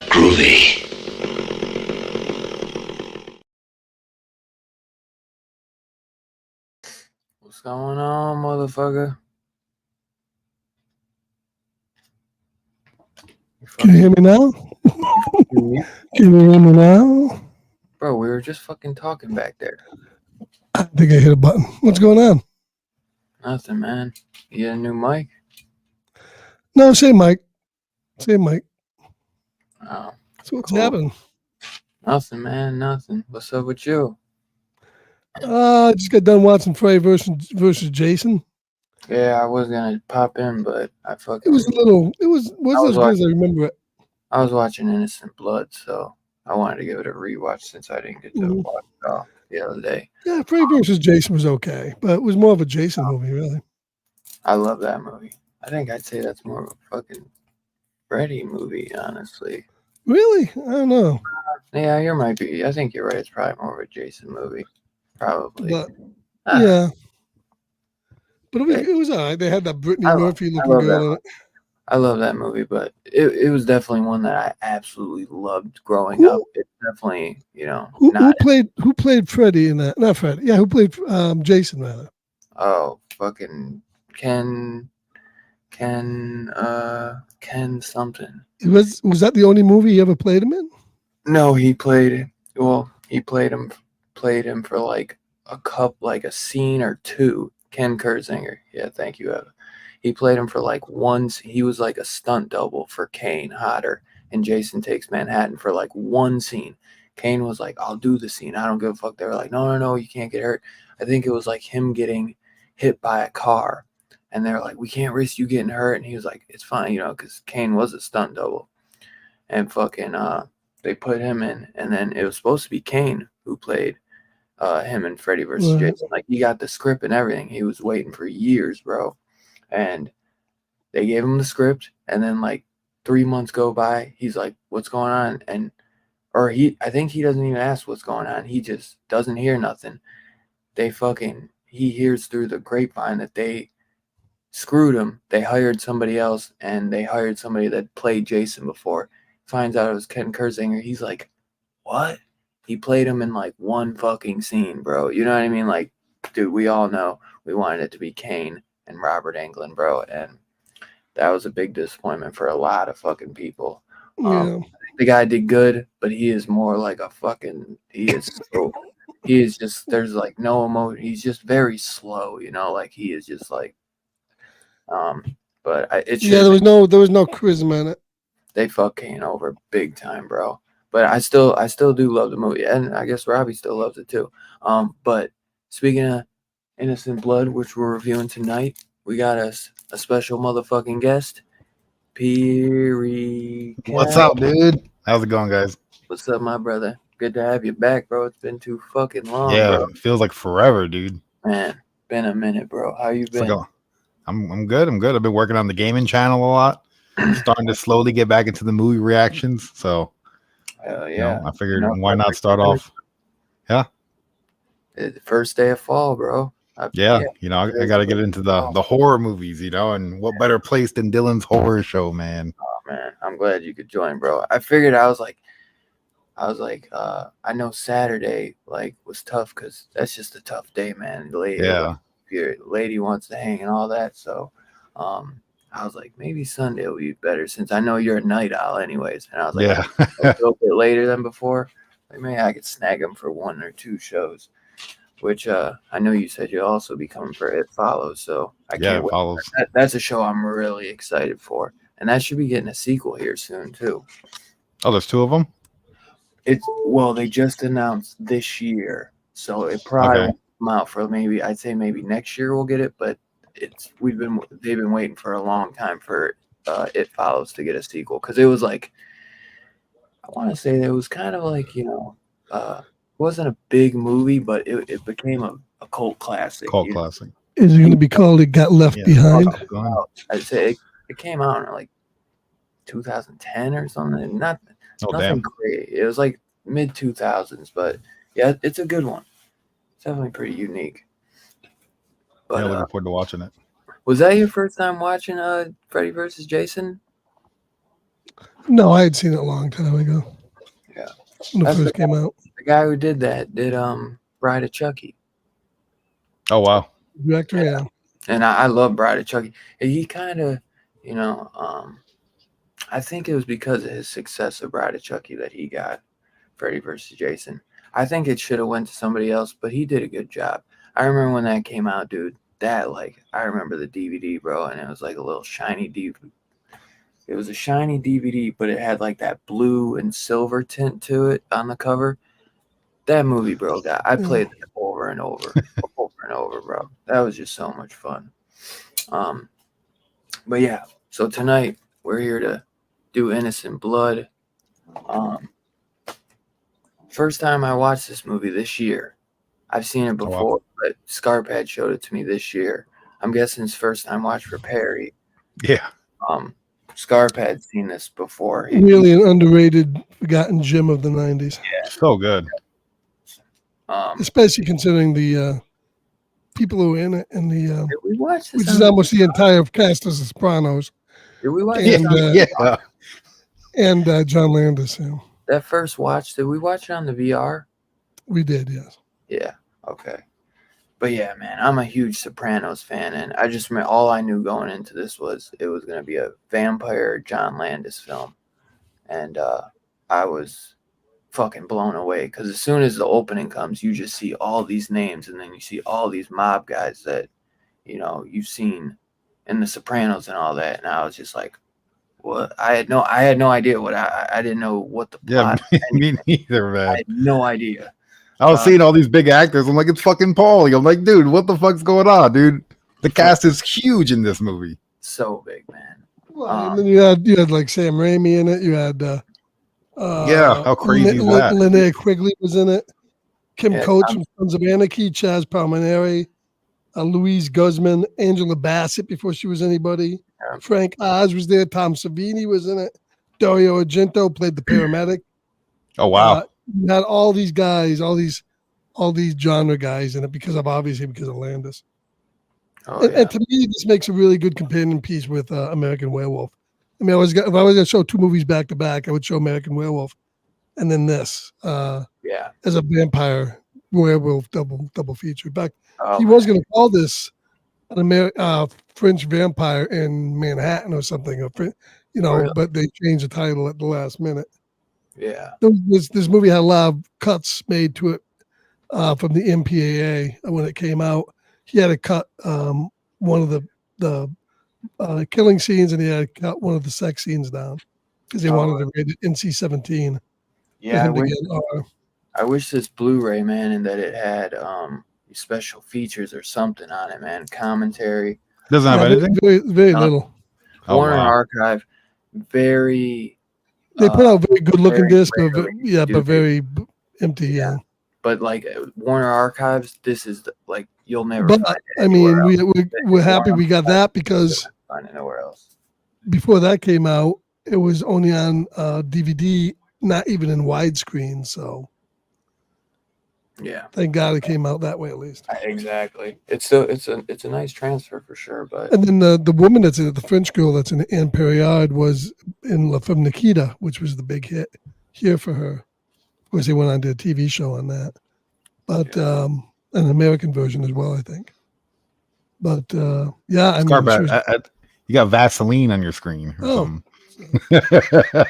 Groovy. What's going on, motherfucker? Can you hear me now? Can you hear me now? Bro, we were just fucking talking back there. I think I hit a button. What's going on? Nothing, man. You get a new mic? No, say Mike. Say Mike. Oh, So what's cool. happening? Nothing, man. Nothing. What's up with you? I just got done watching Freddy versus Jason. Yeah, I was gonna pop in, but I fucking. It wasn't as good as I remember it. I was watching Innocent Blood, so I wanted to give it a rewatch since I didn't get to watch it the other day. Yeah, Freddy versus Jason was okay, but it was more of a Jason movie, really. I love that movie. I think I'd say that's more of a fucking Freddy movie, honestly. Really? I don't know. Yeah, you might be. I think you're right. It's probably more of a Jason movie. Probably. But, yeah. But it was all right. They had that Brittany Murphy looking girl in it. I love that movie, but it was definitely one that I absolutely loved growing up. It's definitely, who played Freddy in that? Not Freddy. Yeah, who played Jason rather? Oh, fucking Ken something. Was that the only movie you ever played him in? No, he played him for like a scene or two. Ken Kurtzinger. Yeah, thank you, Eva. He played him for like once. He was like a stunt double for Kane Hodder, and Jason Takes Manhattan for like one scene. Kane was like, "I'll do the scene. I don't give a fuck." They were like, "No, you can't get hurt." I think it was like him getting hit by a car, and they're like, "We can't risk you getting hurt." And he was like, "It's fine, because Kane was a stunt double." And fucking they put him in, and then it was supposed to be Kane who played him in Freddy vs. Jason. Like, he got the script and everything. He was waiting for years, bro. And they gave him the script, and then like 3 months go by. He's like, "What's going on?" I think he doesn't even ask what's going on. He just doesn't hear nothing. He hears through the grapevine that they screwed him. They hired somebody else, and they hired somebody that played Jason before. Finds out it was Ken Kurtzinger. He's like, "What?" He played him in like one fucking scene, bro. You know what I mean? Like, dude, we all know we wanted it to be Kane and Robert Englund, bro, and that was a big disappointment for a lot of fucking people. Yeah. The guy did good, but he is more like there's like no emotion. He's just very slow, like he is just like, but there was no charisma in it. They fuck Kane over big time, bro. But I still do love the movie, and I guess Robbie still loves it too. But speaking of Innocent Blood, which we're reviewing tonight. We got a special motherfucking guest, Peary. What's up, dude? How's it going, guys? What's up, my brother? Good to have you back, bro. It's been too fucking long, Yeah, bro. it feels like forever, dude. Man, been a minute, bro. How you been? I'm good. I'm good. I've been working on the gaming channel a lot. Starting to slowly get back into the movie reactions. So, yeah. I figured why not start off? Yeah. The first day of fall, bro. I got to get into the horror movies, and what better place than Dylan's horror show, man. Oh man, I'm glad you could join, bro. I figured I was like, I know Saturday was tough because that's just a tough day, man. If your lady wants to hang and all that, so I was like, maybe Sunday will be better since I know you're a night owl, anyways. And I was like, a little bit later than before. Like maybe I could snag them for 1 or 2 shows. Which I know you said you'll also be coming for It Follows, so I can't wait. It Follows. That's a show I'm really excited for, and that should be getting a sequel here soon too. Oh, there's 2 of them. They just announced this year, so it probably won't come out for I'd say maybe next year we'll get it, but they've been waiting for a long time for It Follows to get a sequel because it was like I want to say that it was kind of like wasn't a big movie, but it became a cult classic. Classic. Is it going to be called It Got Left Behind? I'd say it came out in like 2010 or something. Nothing great. It was like mid 2000s, but yeah, it's a good one. It's definitely pretty unique. But looking forward to watching it. Was that your first time watching Freddy vs. Jason? No, I had seen it a long time ago. Yeah, when it first came out. The guy who did that did Bride of Chucky. Oh wow. Director, yeah. And I love Bride of Chucky. And he kind of, I think it was because of his success of Bride of Chucky that he got Freddy vs. Jason. I think it should have went to somebody else, but he did a good job. I remember when that came out, dude. I remember the DVD, bro, and it was like a little shiny DVD. It was a shiny DVD, but it had like that blue and silver tint to it on the cover. That movie, bro, I played it over and over, bro. That was just so much fun. But yeah, so tonight we're here to do Innocent Blood. First time I watched this movie this year. I've seen it before, but Scarpad showed it to me this year. I'm guessing it's first time watch for Perry. Yeah. Scarp had seen this before. Really an underrated, forgotten gem of the 90s. Yeah. So good. Especially considering the people who are in it and the which is almost the entire cast of The Sopranos. Did we watch and John Landis. Yeah. That first watch, did we watch it on the VR? We did, yes. Yeah, okay. But yeah, man, I'm a huge Sopranos fan, and I just remember all I knew going into this was it was going to be a vampire John Landis film. And I was fucking blown away because as soon as the opening comes, you just see all these names, and then you see all these mob guys that, you've seen in the Sopranos and all that. And I was just like, what? I had no idea what I didn't know what the plot. Yeah, me neither, man. I had no idea. I was seeing all these big actors. I'm like, it's fucking Paulie. I'm like, dude, what the fuck's going on, dude? The cast is huge in this movie. So big, man. Well, and then you had like Sam Raimi in it. You had how crazy is that? Linnea Quigley was in it. Kim Coates from Sons of Anarchy, Chaz Palminteri, Louise Guzman, Angela Bassett before she was anybody. Yeah. Frank Oz was there. Tom Savini was in it. Dario Argento played the paramedic. Oh wow! You had all these guys, all these genre guys in it because of Landis. And to me, this makes a really good companion piece with American Werewolf. I mean, if I was going to show 2 movies back to back, I would show American Werewolf, and then this. As a vampire werewolf double feature. In fact, he was going to call this an French vampire in Manhattan or something, really? But they changed the title at the last minute. Yeah, this movie had a lot of cuts made to it from the MPAA when it came out. He had to cut one of the killing scenes, and he had to cut one of the sex scenes down because they wanted to rate it NC-17. Yeah, I wish this Blu-ray, man, and that it had special features or something on it, man. Commentary. Doesn't have anything. Very little. Oh, Warner wow. Archive, very. They put out very good looking very disc, but rarely yeah, do but they. very empty. Yeah. But like Warner Archives, this is like you'll never But find it I mean, anywhere else. we're happy Warner we got Archives, that because you'll never find it nowhere else. before that came out, it was only on DVD, not even in widescreen. So Yeah, thank God it came out that way at least. exactly. It's a nice transfer for sure. But And then the woman that's in it, the French girl that's in Anne Perriard, was in La Femme Nikita, which was the big hit here for her. Of course, they went on to a TV show on that, but an American version as well, I think. But yeah, I mean, she Scarbat, was- you got Vaseline on your screen. Or Oh. something.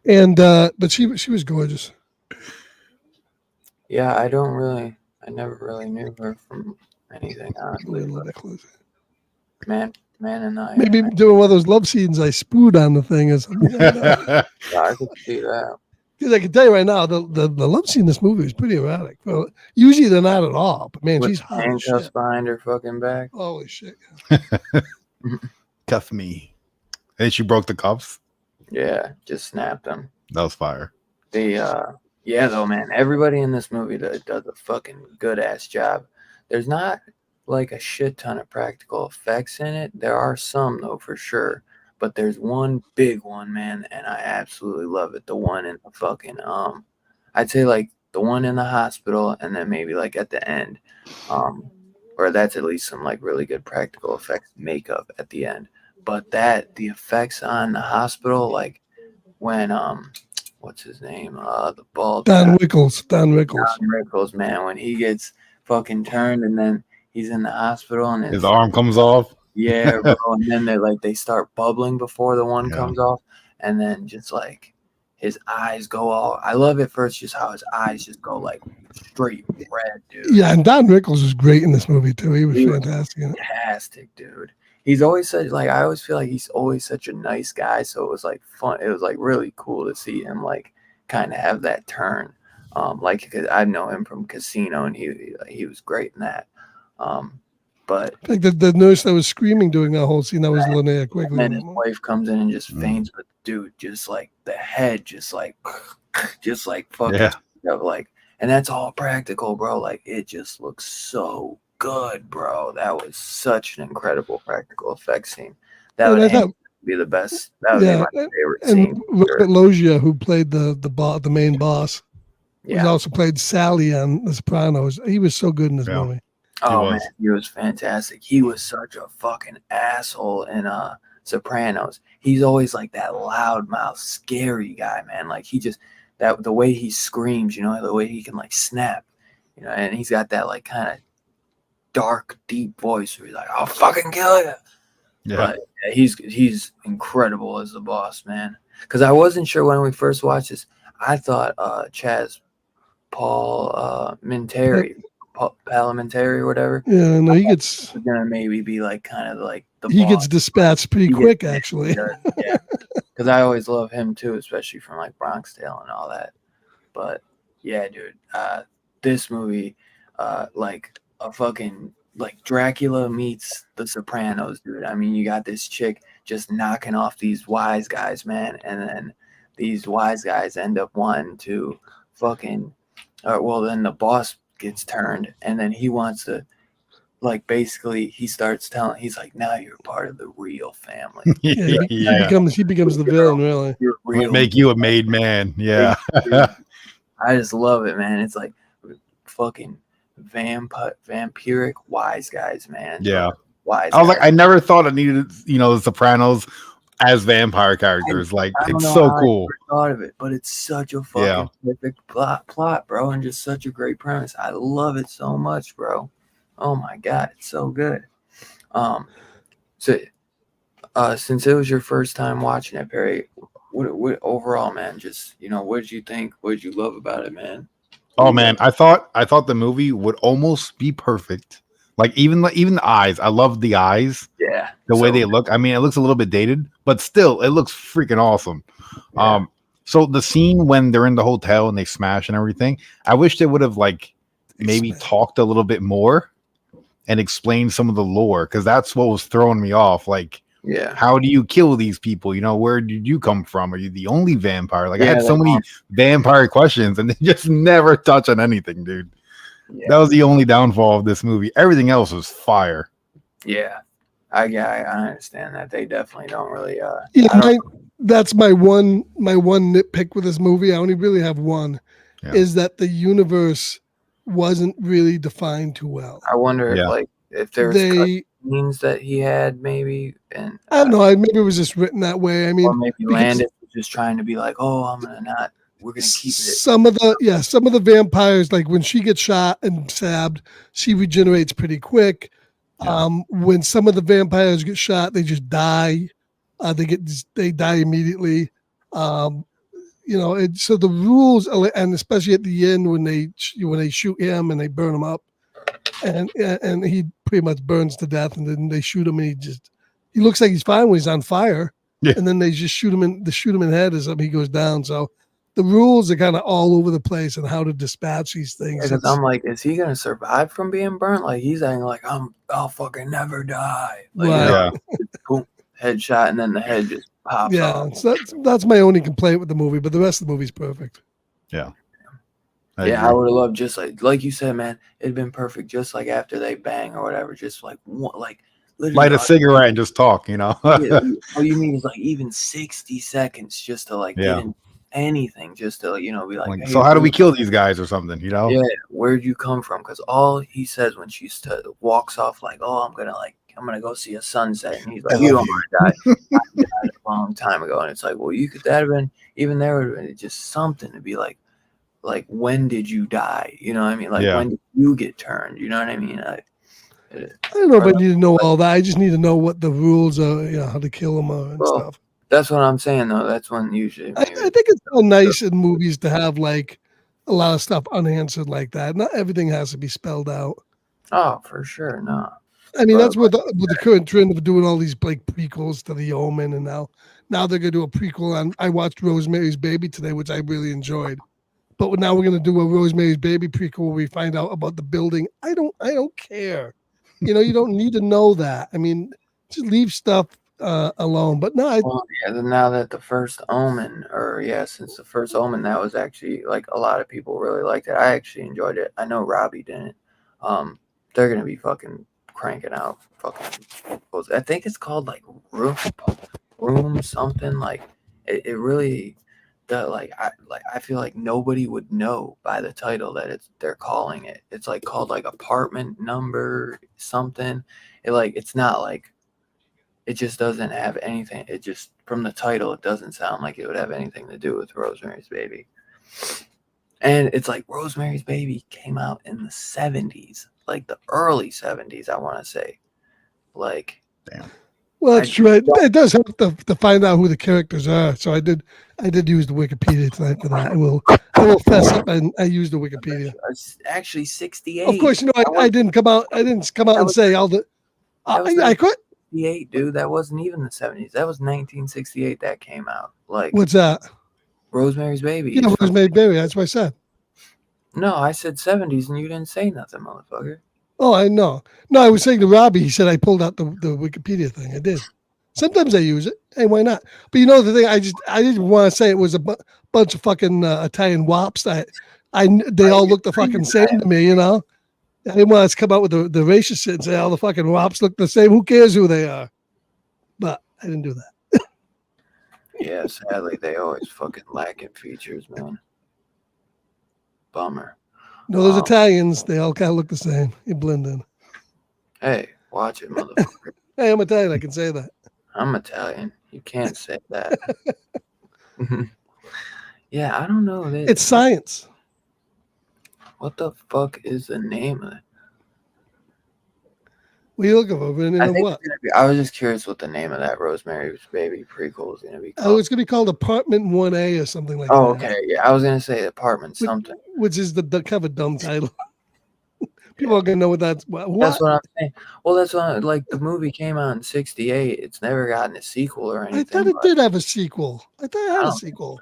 and but she was gorgeous. yeah, I never really knew her from anything, honestly. Let it close. Man and I. Maybe doing one of those love scenes I spooed on the thing or something. Yeah, I could see that. Because I can tell you right now, the love scene in this movie is pretty erotic. Well, usually they're not at all, but man, With she's hot as handcuffs shit. behind her fucking back. Holy shit! Cuff me. And she broke the cuffs. Yeah, just snapped them. That was fire. Yeah, though, man, everybody in this movie does a fucking good ass job. There's not like a shit ton of practical effects in it. There are some though, for sure. But there's one big one, man, and I absolutely love it. The one in the fucking I'd say like the one in the hospital, and then maybe like at the end, or that's at least some like really good practical effects makeup at the end. But the effects on the hospital, like when what's his name? The bald Don guy, Rickles. Don Rickles, man, when he gets fucking turned and then he's in the hospital and His arm comes off. yeah, bro, and then they start bubbling before the one Yeah. comes off, and then just like his eyes go all. I love it first, just how his eyes just go like straight red, dude. Yeah, and Don Rickles was great in this movie too. He was fantastic in it. Fantastic, dude. He's always such like I always feel like he's always such a nice guy. So it was like fun. It was like really cool to see him like kind of have that turn. Like 'cause I know him from Casino, and he was great in that. But I think the nurse that was screaming during that whole scene, that was Linnea Quigley. and then his wife comes in and just faints, but dude, just like the head, just like fucking Yeah. like, and that's all practical, bro. Like it just looks so good, bro. That was such an incredible practical effects scene. That And I would thought- be the best. That would Yeah, be my favorite And scene. Robert Loggia, who played the main boss, who Yeah. also played Sally on The Sopranos. He was so good in this Yeah. movie. Oh was. man, he was fantastic. He was such a fucking asshole in Sopranos. He's always like that loudmouth, scary guy, man. Like he just the way he screams, you know, the way he can like snap, you know, and he's got that like kind of dark, deep voice where he's like, "I'll fucking kill you." Yeah. But yeah, he's incredible as the boss, man. Because I wasn't sure when we first watched this. I thought Chaz Parlamentary or whatever Yeah, no, he gets was gonna maybe be like kind of like the he boss. gets dispatched pretty He quick, gets- actually. Yeah, because I always love him too, especially from like Bronx Tale and all that. But yeah, dude, this movie, like a fucking like Dracula meets The Sopranos, dude. I mean, you got this chick just knocking off these wise guys, man, and then these wise guys end up wanting to fucking. Well, then the boss gets turned, and then he wants to. Like basically, he starts telling. He's like, "Now you're part of the real family. Yeah, Yeah. he becomes the villain, really. You're real." Would make you a made man. Yeah. I just love it, man. It's like fucking vampiric wise guys, man. Yeah. Wise. I was like, guys. I never thought it needed, the Sopranos as vampire characters. Like, I don't it's know so how I cool. never thought of it, but it's such a fucking perfect plot, bro, and just such a great premise. I love it so much, bro. Oh my god, it's so good. So since it was your first time watching it, Perry, what overall, man, just what did you think? What did you love about it, man? Oh man, I thought the movie would almost be perfect. Like even the eyes. I love the eyes. Yeah, The way so they look. I mean, it looks a little bit dated, but still it looks freaking awesome. Yeah. So the scene when they're in the hotel and they smash and everything, I wish they would have like maybe X-Men. talked a little bit more and explained some of the lore, because that's what was throwing me off. Like, Yeah. how do you kill these people? You know, where did you come from? Are you the only vampire? Like, I Yeah, had so many vampire questions, and they just never touch on anything, dude. Yeah. That was the only downfall of this movie. Everything else was fire. Yeah. I understand that. They definitely don't really Yeah, that's my one nitpick with this movie. I only really have one, Yeah. is that the universe wasn't really defined too well. I wonder Yeah. if there's scenes that he had maybe, and I don't know. Maybe it was just written that way. I mean, or maybe Landis was just trying to be like, oh, we're gonna keep it. Some of the vampires, like when she gets shot and stabbed, she regenerates pretty quick. Yeah. When some of the vampires get shot, they just die. They die immediately. You know, so the rules, and especially at the end when they shoot him and they burn him up, and he pretty much burns to death, and then they shoot him, and he looks like he's fine when he's on fire, Yeah. and then they just shoot him in the head as he goes down. So the rules are kind of all over the place on how to dispatch these things. Because I'm like, is he gonna survive from being burnt? Like, he's acting like I'll fucking never die. Like, Right. boom, headshot, and then the head just pops off. So that's my only complaint with the movie, but the rest of the movie's perfect. Yeah. I would have loved, just like you said, man. It'd been perfect, just like after they bang or whatever, just like light a cigarette and just talk, you know. All you need is like even 60 seconds just to like get in anything, just to be like, hey, so how do we kill these guys or something, you know? Yeah, where'd you come from? Because all he says when she walks off, like, oh, I'm gonna go see a sunset, and he's like, you don't want to die. I died a long time ago. And it's like, well, that have been, even there would have been just something to be like, when did you die? You know what I mean? Like, when did you get turned? You know what I mean? I don't know if I need to know all that. I just need to know what the rules are, how to kill them and stuff. That's what I'm saying, though. That's when usually. I think it's so nice in movies to have like a lot of stuff unanswered like that. Not everything has to be spelled out. Oh, for sure, no. I mean, that's with the current trend of doing all these like prequels to The Omen, and now they're gonna do a prequel on. I watched Rosemary's Baby today, which I really enjoyed. But now we're gonna do a Rosemary's Baby prequel where we find out about the building. I don't care. You don't need to know that. I mean, just leave stuff alone. But no, now that the first Omen, since the first Omen, that was actually like a lot of people really liked it. I actually enjoyed it. I know Robbie didn't. They're gonna be fucking cranking out fucking. I think it's called like room something. Like it really. I feel like nobody would know by the title that they're calling it. It's like called like apartment number something. It's not like, it just doesn't have anything. It just, from the title, it doesn't sound like it would have anything to do with Rosemary's Baby. And it's like Rosemary's Baby came out in the 70s, like the early 70s, I want to say. Like, damn. Well, that's true. It does help to find out who the characters are. So I did use the Wikipedia tonight for that. I will fess up, and I used the Wikipedia. It's actually 68. Of course, I didn't come out and say all the. I could. 68, dude. That wasn't even the 70s. That was 1968 that came out. Like, what's that? Rosemary's Baby. Yeah, Rosemary's Baby. That's what I said. No, I said 70s, and you didn't say nothing, motherfucker. Oh, I know. No, I was saying to Robbie, he said I pulled out the Wikipedia thing. I did. Sometimes I use it. Hey, why not? But the thing, I didn't want to say it was a bunch of fucking Italian wops that they all look the fucking same to me, I didn't want to come out with the racist shit and say all the fucking wops look the same. Who cares who they are? But I didn't do that. Yeah, sadly, they always fucking lack in features, man. Bummer. No, those Italians, they all kind of look the same. You blend in. Hey, watch it, motherfucker. Hey, I'm Italian. I can say that. I'm Italian. You can't say that. Yeah, I don't know. It's science. What the fuck is the name of it? What are you looking for? What? I was just curious what the name of that Rosemary's Baby prequel is going to be called. Oh, it's going to be called Apartment 1A or something like that. Oh, okay. Yeah, I was going to say Apartment something. Which is the kind of a dumb title. People are going to know what that's. What? That's what I'm saying. Well, that's what, like, the movie came out in 68. It's never gotten a sequel or anything. I thought it did have a sequel. I thought it had a sequel.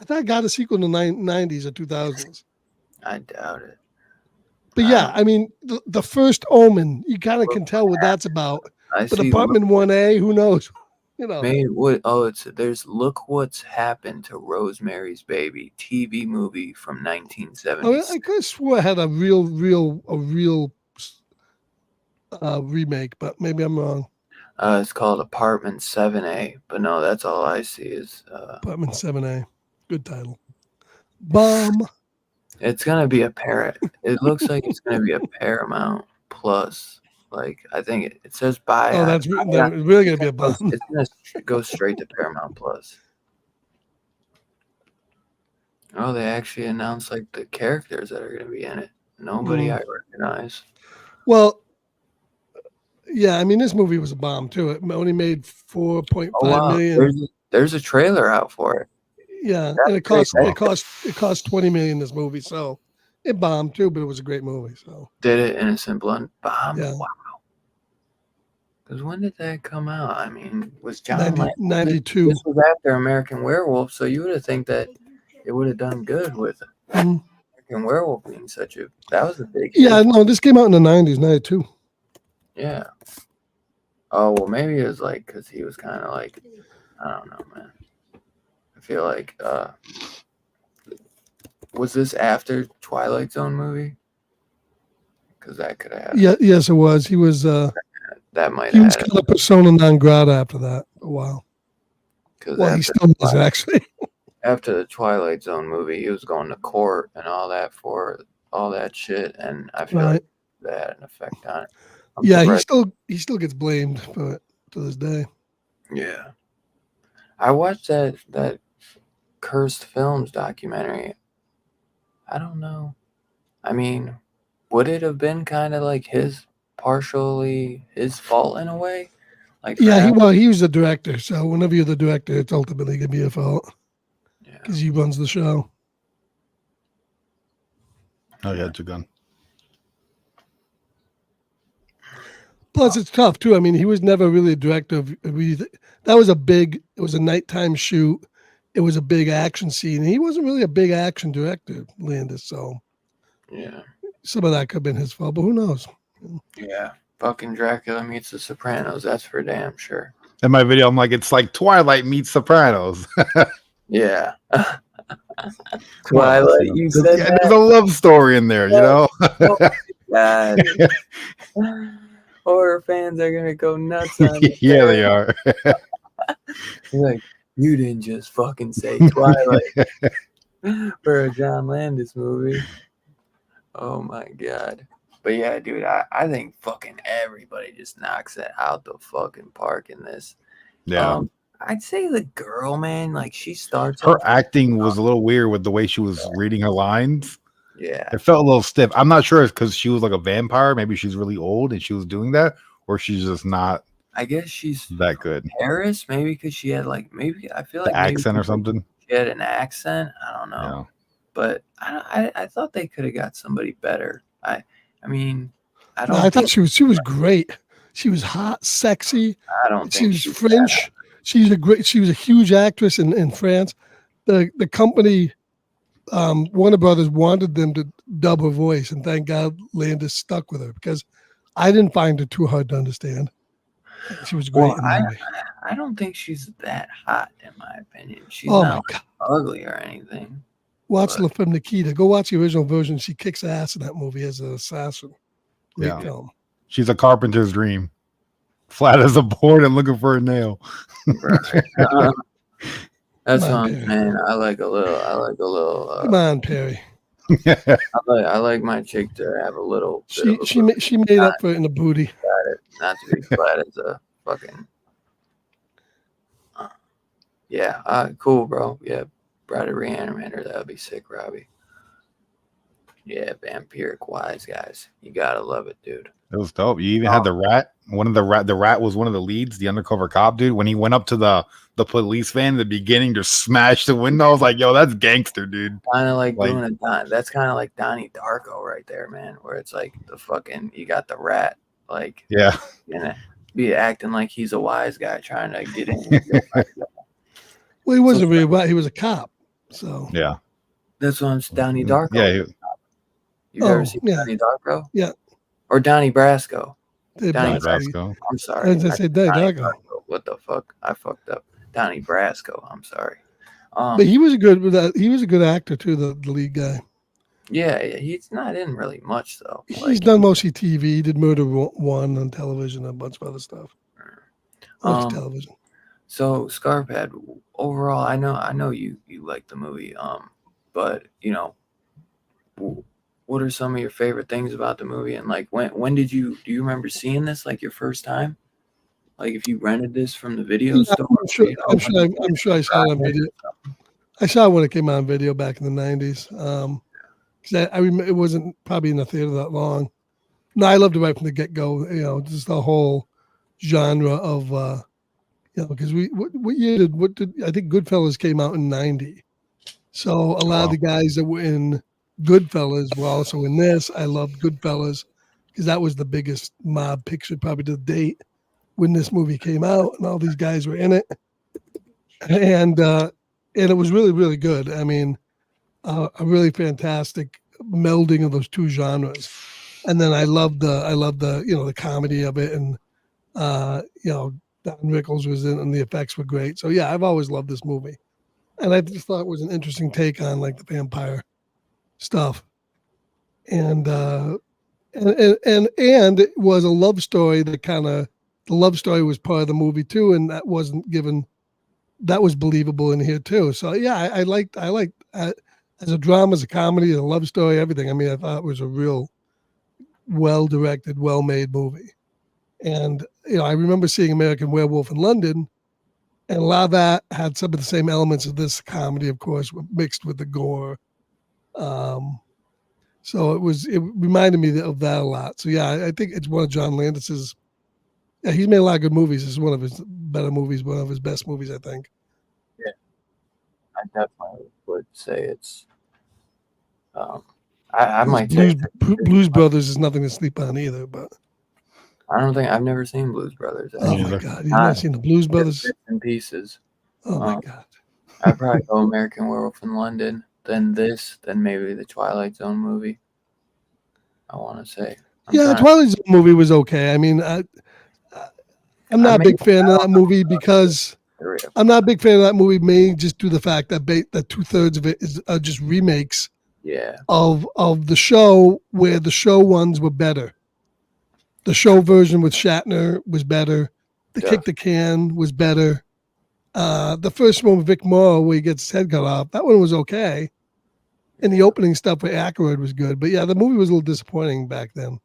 I thought it got a sequel in the 90s or 2000s. I doubt it. But yeah, I mean, the first Omen, you kind of can tell what that's about. I But see. Apartment 1A, who knows? You know. Made what? Oh, there's Look What's Happened to Rosemary's Baby TV movie from I 1976. could have swore I had a real remake, but maybe I'm wrong. It's called Apartment 7A, but no, that's all I see is. Apartment 7A, good title. Bomb. It's gonna be a parent. It looks like it's gonna be a Paramount Plus. Like I think it says buy. Oh, that's really gonna be a bomb. It's gonna go straight to Paramount Plus. Oh, they actually announced like the characters that are gonna be in it. Nobody I recognize. Well, yeah, I mean this movie was a bomb too. It only made 4.5 million. There's a trailer out for it. Yeah, and it cost 20 million this movie, so it bombed too, but it was a great movie. So did it Innocent Blood bomb? Yeah. Wow. Because when did that come out? I mean, was John 92? This was after American Werewolf, so you would have think that it would have done good with American Werewolf being such a that was a big hit. Yeah, no, this came out in the 90s, 92. Yeah. Oh well, maybe it was like because he was kind of like I don't know, man. I feel like was this after Twilight Zone movie? Because that could have happened. Yeah, yes, it was. He was. That might. He was kind of persona non grata after that a while. Well, he still was actually. After the Twilight Zone movie, he was going to court and all that for all that shit, and I feel like that had an effect on it. He still gets blamed for it to this day. Yeah, I watched that Cursed Films documentary. I don't know. I mean, would it have been kind of like partially his fault in a way? Like he was the director, so whenever you're the director, it's ultimately gonna be your fault. Yeah, because he runs the show. Oh yeah, it's a gun. Plus, it's tough too. I mean, he was never really a director of. That was it was a nighttime shoot. It was a big action scene. He wasn't really a big action director, Landis. So, yeah, some of that could have been his fault, but who knows? Yeah, fucking Dracula meets The Sopranos. That's for damn sure. In my video, I'm like, it's like Twilight meets Sopranos. Yeah. Twilight, you said that? There's a love story in there, you know? Oh my God. Horror fans are going to go nuts on it. Yeah, they are. Like, you didn't just fucking say Twilight for a John Landis movie. Oh my God. But yeah, dude, I think fucking everybody just knocks it out the fucking park in this. Yeah. I'd say the girl, man, like she starts. Her acting was a little weird with the way she was reading her lines. Yeah. It felt a little stiff. I'm not sure if because she was like a vampire. Maybe she's really old and she was doing that, or she's just not. I guess she's that good. Paris, maybe because she had I feel like the accent or something. She had an accent. I don't know. Yeah. But I thought they could have got somebody better. I mean, I don't. I thought she was great. She was hot, sexy. I don't think she was French. She was a huge actress in France. The company, Warner Brothers, wanted them to dub her voice, and thank God Landis stuck with her because I didn't find her too hard to understand. She was great. Well, I don't think she's that hot, in my opinion. She's not ugly or anything. Watch La Femme Nikita. Go watch the original version. She kicks ass in that movie as an assassin. Great film. She's a carpenter's dream. Flat as a board and looking for a nail. Right. That's fun, man. I like a little. Come on, Perry. I like my chick to have a little. She made up for it in the booty. Not to be flat as a fucking. Yeah. Cool, bro. Yeah. Bride of Reanimator. That would be sick, Robbie. Yeah, vampiric wise guys. You gotta love it, dude. It was dope. You even had the rat. The rat was one of the leads, the undercover cop dude. When he went up to the police van in the beginning to smash the window, I was like, yo, that's gangster, dude. Kind of like doing that's kind of like Donnie Darko right there, man. Where it's like the fucking you got the rat, like be acting like he's a wise guy trying to get in. Well, he wasn't really right. He was a cop, so yeah. That's what I'm Donnie Darko. Yeah. You've ever seen Donnie Darko? Yeah. Or Donnie Brasco? Dave Donnie Brasco. Brasco. I'm sorry. I said Donnie Darko. What the fuck? I fucked up. Donnie Brasco. I'm sorry. But he was a good with that. He was a good actor too. The lead guy. Yeah, he's not in really much though. He's done mostly TV. He did Murder One on television and a bunch of other stuff. Television. So Scarpad, overall, I know you like the movie. But you know, what are some of your favorite things about the movie? And like, when do you remember seeing this like your first time? Like if you rented this from the video store? I'm sure I saw it on video. I saw it when it came out on video back in the 90s. Because I remember it wasn't probably in the theater that long. No, I loved it right from the get-go. You know, just the whole genre of, you know, because what year did I think Goodfellas came out in 90. So a lot of the guys that were in Goodfellas were also in this. I loved Goodfellas because that was the biggest mob picture probably to date when this movie came out, and all these guys were in it. And it was really, really good. I mean, a really fantastic melding of those two genres. And then I loved the you know, the comedy of it, and you know, Don Rickles was in, and the effects were great. So yeah, I've always loved this movie, and I just thought it was an interesting take on like the vampire stuff, and it was a love story that the love story was part of the movie too, and that wasn't given. That was believable in here too. So yeah, I liked as a drama, as a comedy, a love story, everything. I mean, I thought it was a real well-directed, well-made movie. And, you know, I remember seeing American Werewolf in London, and a lot of that had some of the same elements of this comedy, of course, mixed with the gore. So it reminded me of that a lot. So yeah, I think it's one of John Landis's. Yeah, he's made a lot of good movies. It's one of his better movies, one of his best movies, I think. Yeah, I definitely would say it's. I might say Blues Brothers is nothing to sleep on either, but I don't think I've never seen Blues Brothers. Oh my God, you've never seen the Blues Brothers? Bits and pieces. Oh my God. I'd probably go American Werewolf in London, then this, then maybe the Twilight Zone movie. I want to say. The Twilight Zone movie was okay. I mean, I'm not a big fan of that movie because I'm not a big fan of that movie, mainly just due to the fact that that 2/3 of it is just remakes. Yeah. Of the show, where the show ones were better. The show version with Shatner was better. The Kick the Can was better. The first one with Vic Morrow, where he gets his head cut off, that one was okay. And the opening stuff with Aykroyd was good. But yeah, the movie was a little disappointing back then.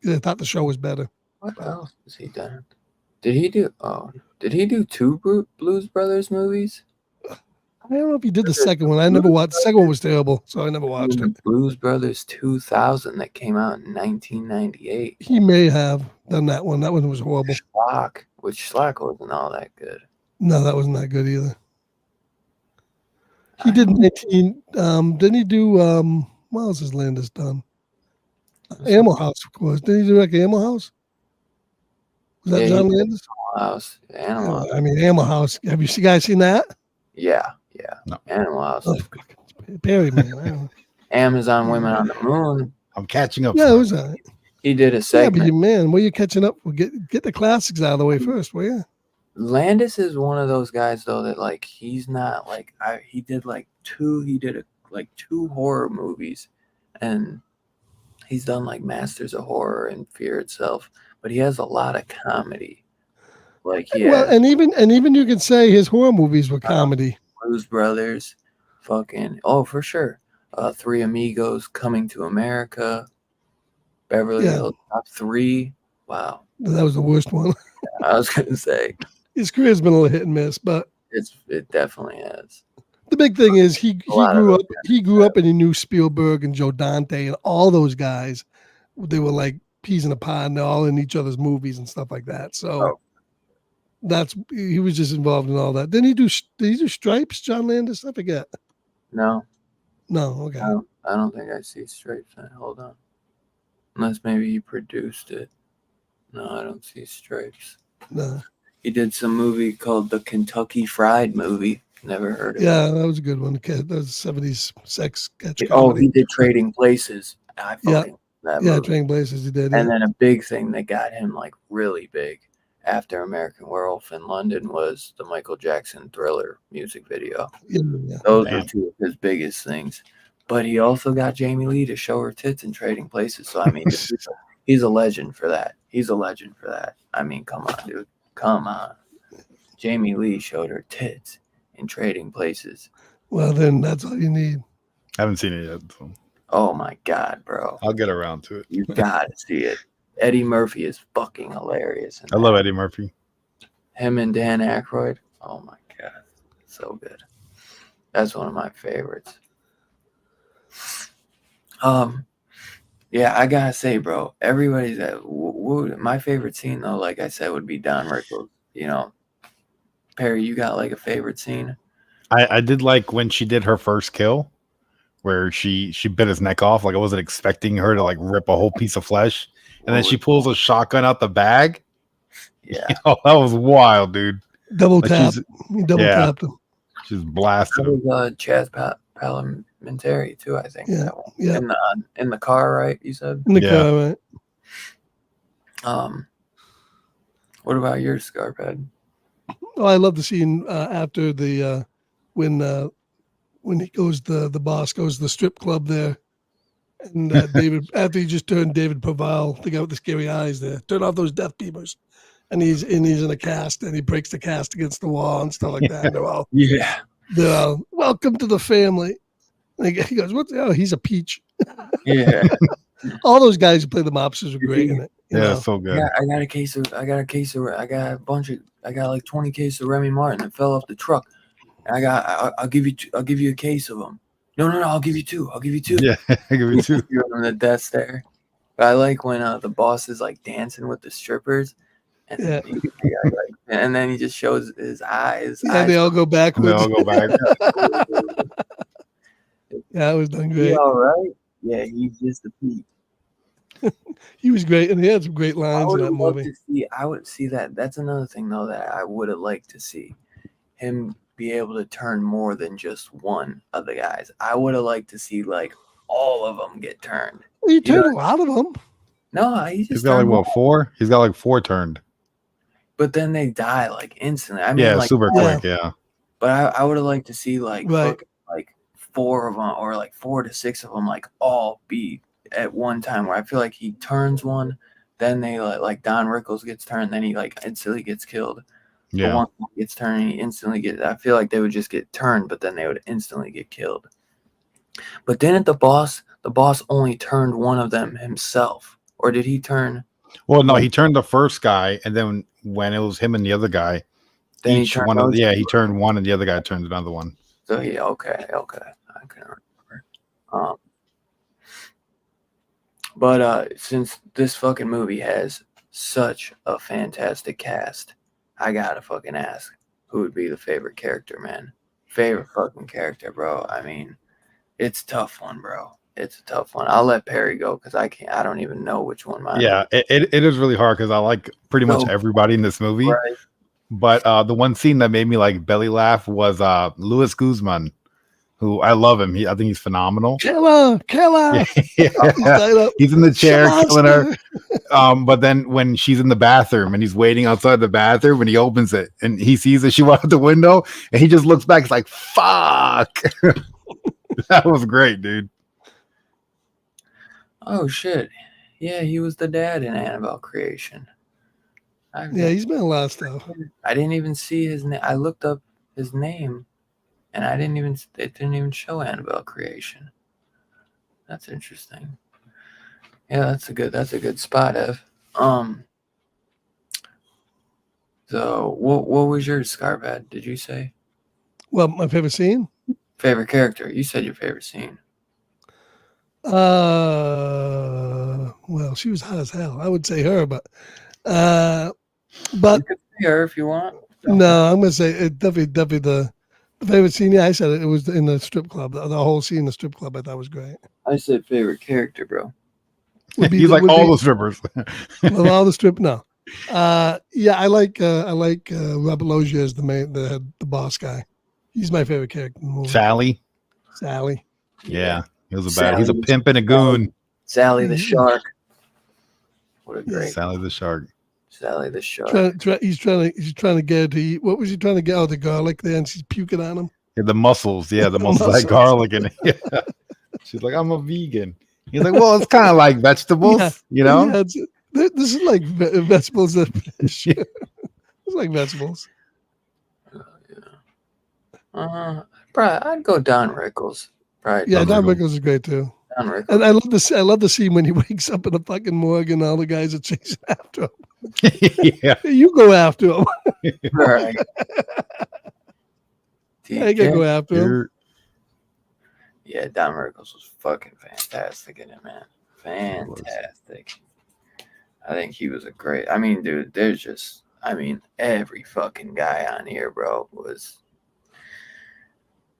I thought the show was better. What else has he done? Did he do two Blues Brothers movies? I don't know if he did the second one. I never watched. The second one was terrible, so I never watched it. Blues Brothers 2000 that came out in 1998. He may have done that one. That one was horrible. Schlock, which Schlock wasn't all that good. No, that wasn't that good either. He did 19. Didn't he do? What else has Landis done? Animal House, of course. Didn't he direct Animal House? Was that John Landis? Animal House. Animal House. I mean, Animal House. Have you guys seen that? Yeah. No. Animal House. Oh, Perry, man. Amazon Women on the Moon. I'm catching up. Yeah, it was all right. He did a segment. Yeah, but man, where you catching up? Get the classics out of the way first, will you? Landis is one of those guys though that like he's not like he did two horror movies, and he's done like Masters of Horror and Fear Itself, but he has a lot of comedy. Like well, and even you can say his horror movies were comedy. Blues Brothers, for sure. Three Amigos, Coming to America, Beverly Hills Cop 3. Wow, that was the worst one. I was gonna say his career's been a little hit and miss, but it definitely has. The big thing is he grew up and he knew Spielberg and Joe Dante and all those guys. They were like peas in a pod, and they're all in each other's movies and stuff like that. So he was just involved in all that. Did he do Stripes, John Landis? I forget. No. Okay. I don't think I see Stripes. Hold on. Unless maybe he produced it. No, I don't see Stripes. No. He did some movie called the Kentucky Fried Movie. Never heard of Yeah, it. that was a good one. That was 70s sex sketch Oh, comedy. he did Trading Places. I Yeah. fucking that Yeah, movie. Trading Places, he did. And Yeah. then a big thing that got him like really big after American Werewolf in London was the Michael Jackson Thriller music video. Yeah, yeah. Those were Damn. two of his biggest things. But he also got Jamie Lee to show her tits in Trading Places. So I mean, he's a legend for that. He's a legend for that. I mean, come on, dude. Come on. Jamie Lee showed her tits in Trading Places. Well, then that's all you need. I haven't seen it yet, so Oh my God, bro. I'll get around to it. You gotta see it. Eddie Murphy is fucking hilarious. I love Eddie Murphy. Him and Dan Aykroyd. Oh my God. So good. That's one of my favorites. Yeah, I gotta say, bro, everybody's at my favorite scene though, like I said, would be Don Rickles. You know, Perry, you got like a favorite scene? I did like when she did her first kill, where she bit his neck off. Like I wasn't expecting her to like rip a whole piece of flesh, and then she pulls a shotgun out the bag. Yeah, Oh, that was wild, dude. Double Like tap. she's- He double yeah. tapped him. She's blasted him. that was Chaz Palminteri too, I think. Yeah, That one. yeah. In the car, right? You said. In the Yeah. car, right? What about your Scarphead? Oh, I love the scene after the when he goes the boss goes to the strip club there, and David after he just turned David Paval, the guy with the scary eyes there, turn off those death beamers, and he's in a cast and he breaks the cast against the wall and stuff like that. And they're all welcome to the family. And he goes, "What? Oh, he's a peach." Yeah. All those guys who play the mobsters were great in it. you Yeah, know? so good. I got like 20 cases of Remy Martin that fell off the truck. I'll give you a case of them. No, I'll give you two. Yeah, I give you two. You're on the death stare. But I like when the boss is like dancing with the strippers, and Yeah. and then he just shows his eyes. Yeah, they all go And they backwards. all go back. Yeah, it was done He great. all right? Yeah, he's just a peep. He was great, and he had some great I lines in would that have loved movie. to see. I would see that. That's another thing though that I would have liked to see him be able to turn more than just one of the guys. I would have liked to see like all of them get turned. Well, he turned a lot of them. No, he He's just got like turned what, one. 4? He's got like 4 turned. But then they die like instantly. I mean, Yeah, like, super yeah. quick. Yeah. But I would have liked to see like Right. fucking, like 4 of them or like 4 to 6 of them like all be at one time. Where I feel like he turns one, then they like Don Rickles gets turned, then he like instantly gets killed. But Yeah. one gets turned, he instantly gets. I feel like they would just get turned, but then they would instantly get killed. But didn't the boss only turned one of them himself, or did he turn? Well, no, he turned the first guy, and then when it was him and the other guy, Then he each turned one of those he two. turned one, and the other guy turned another one. So he okay. I can't remember. But since this fucking movie has such a fantastic cast, I gotta fucking ask, who would be the favorite character, man? Favorite fucking character, bro. I mean, it's a tough one, bro. It's a tough one. I'll let Perry go because I don't even know which one mine. Yeah, it is really hard because I like pretty much So- everybody in this movie. Right. But the one scene that made me like belly laugh was Luis Guzman, who I love him. I think he's phenomenal. Killer. Yeah. Straight up. He's in the chair killing her. Monster. But then when she's in the bathroom and he's waiting outside the bathroom and he opens it and he sees that she went out the window and he just looks back. He's like, fuck. That was great, dude. Oh shit. Yeah, he was the dad in Annabelle Creation. Yeah, he's been a lot of stuff. I didn't even see his name. I looked up his name, and it didn't even show Annabelle Creation. That's interesting. Yeah, that's a good spot, Ev. So what was your Scarphead? Did you say Well, my favorite scene? favorite character? You said your favorite scene. Well, she was hot as hell. I would say her, but You could say her if you want. no, I'm gonna say it definitely the favorite scene. Yeah, I said it. It was in the strip club. The whole scene in the strip club I thought was great. I said favorite character, bro. He's like all the strippers. Well, all the strip. No, yeah, I like Robert Loggia as the boss guy. He's my favorite character in the movie. Sally. Sally. Yeah, he was a bad. He's a Sally. pimp and a goon. Sally the shark. What a Yeah. great Sally the shark. Sally the shark. He's trying to get her to eat. What was he trying to get? Oh, the garlic there, and she's puking on him. Yeah, the mussels. Yeah, the mussels Mussels. like garlic in it. Yeah. She's like, I'm a vegan. He's like, well, it's kind of like vegetables, Yeah. you know? Yeah, this is like vegetables and fish. Yeah. It's like vegetables. Probably I'd go Don Rickles. Probably Yeah, Don Rickles. Rickles is great too. Don Rickles. And I love the scene when he wakes up in the fucking morgue and all the guys are chasing after him. Yeah. Hey, you go after him. Right. I can go after him. You're- Yeah, Don Rickles was fucking fantastic in it, man. Fantastic. I think he was a great. I mean, dude, every fucking guy on here, bro, was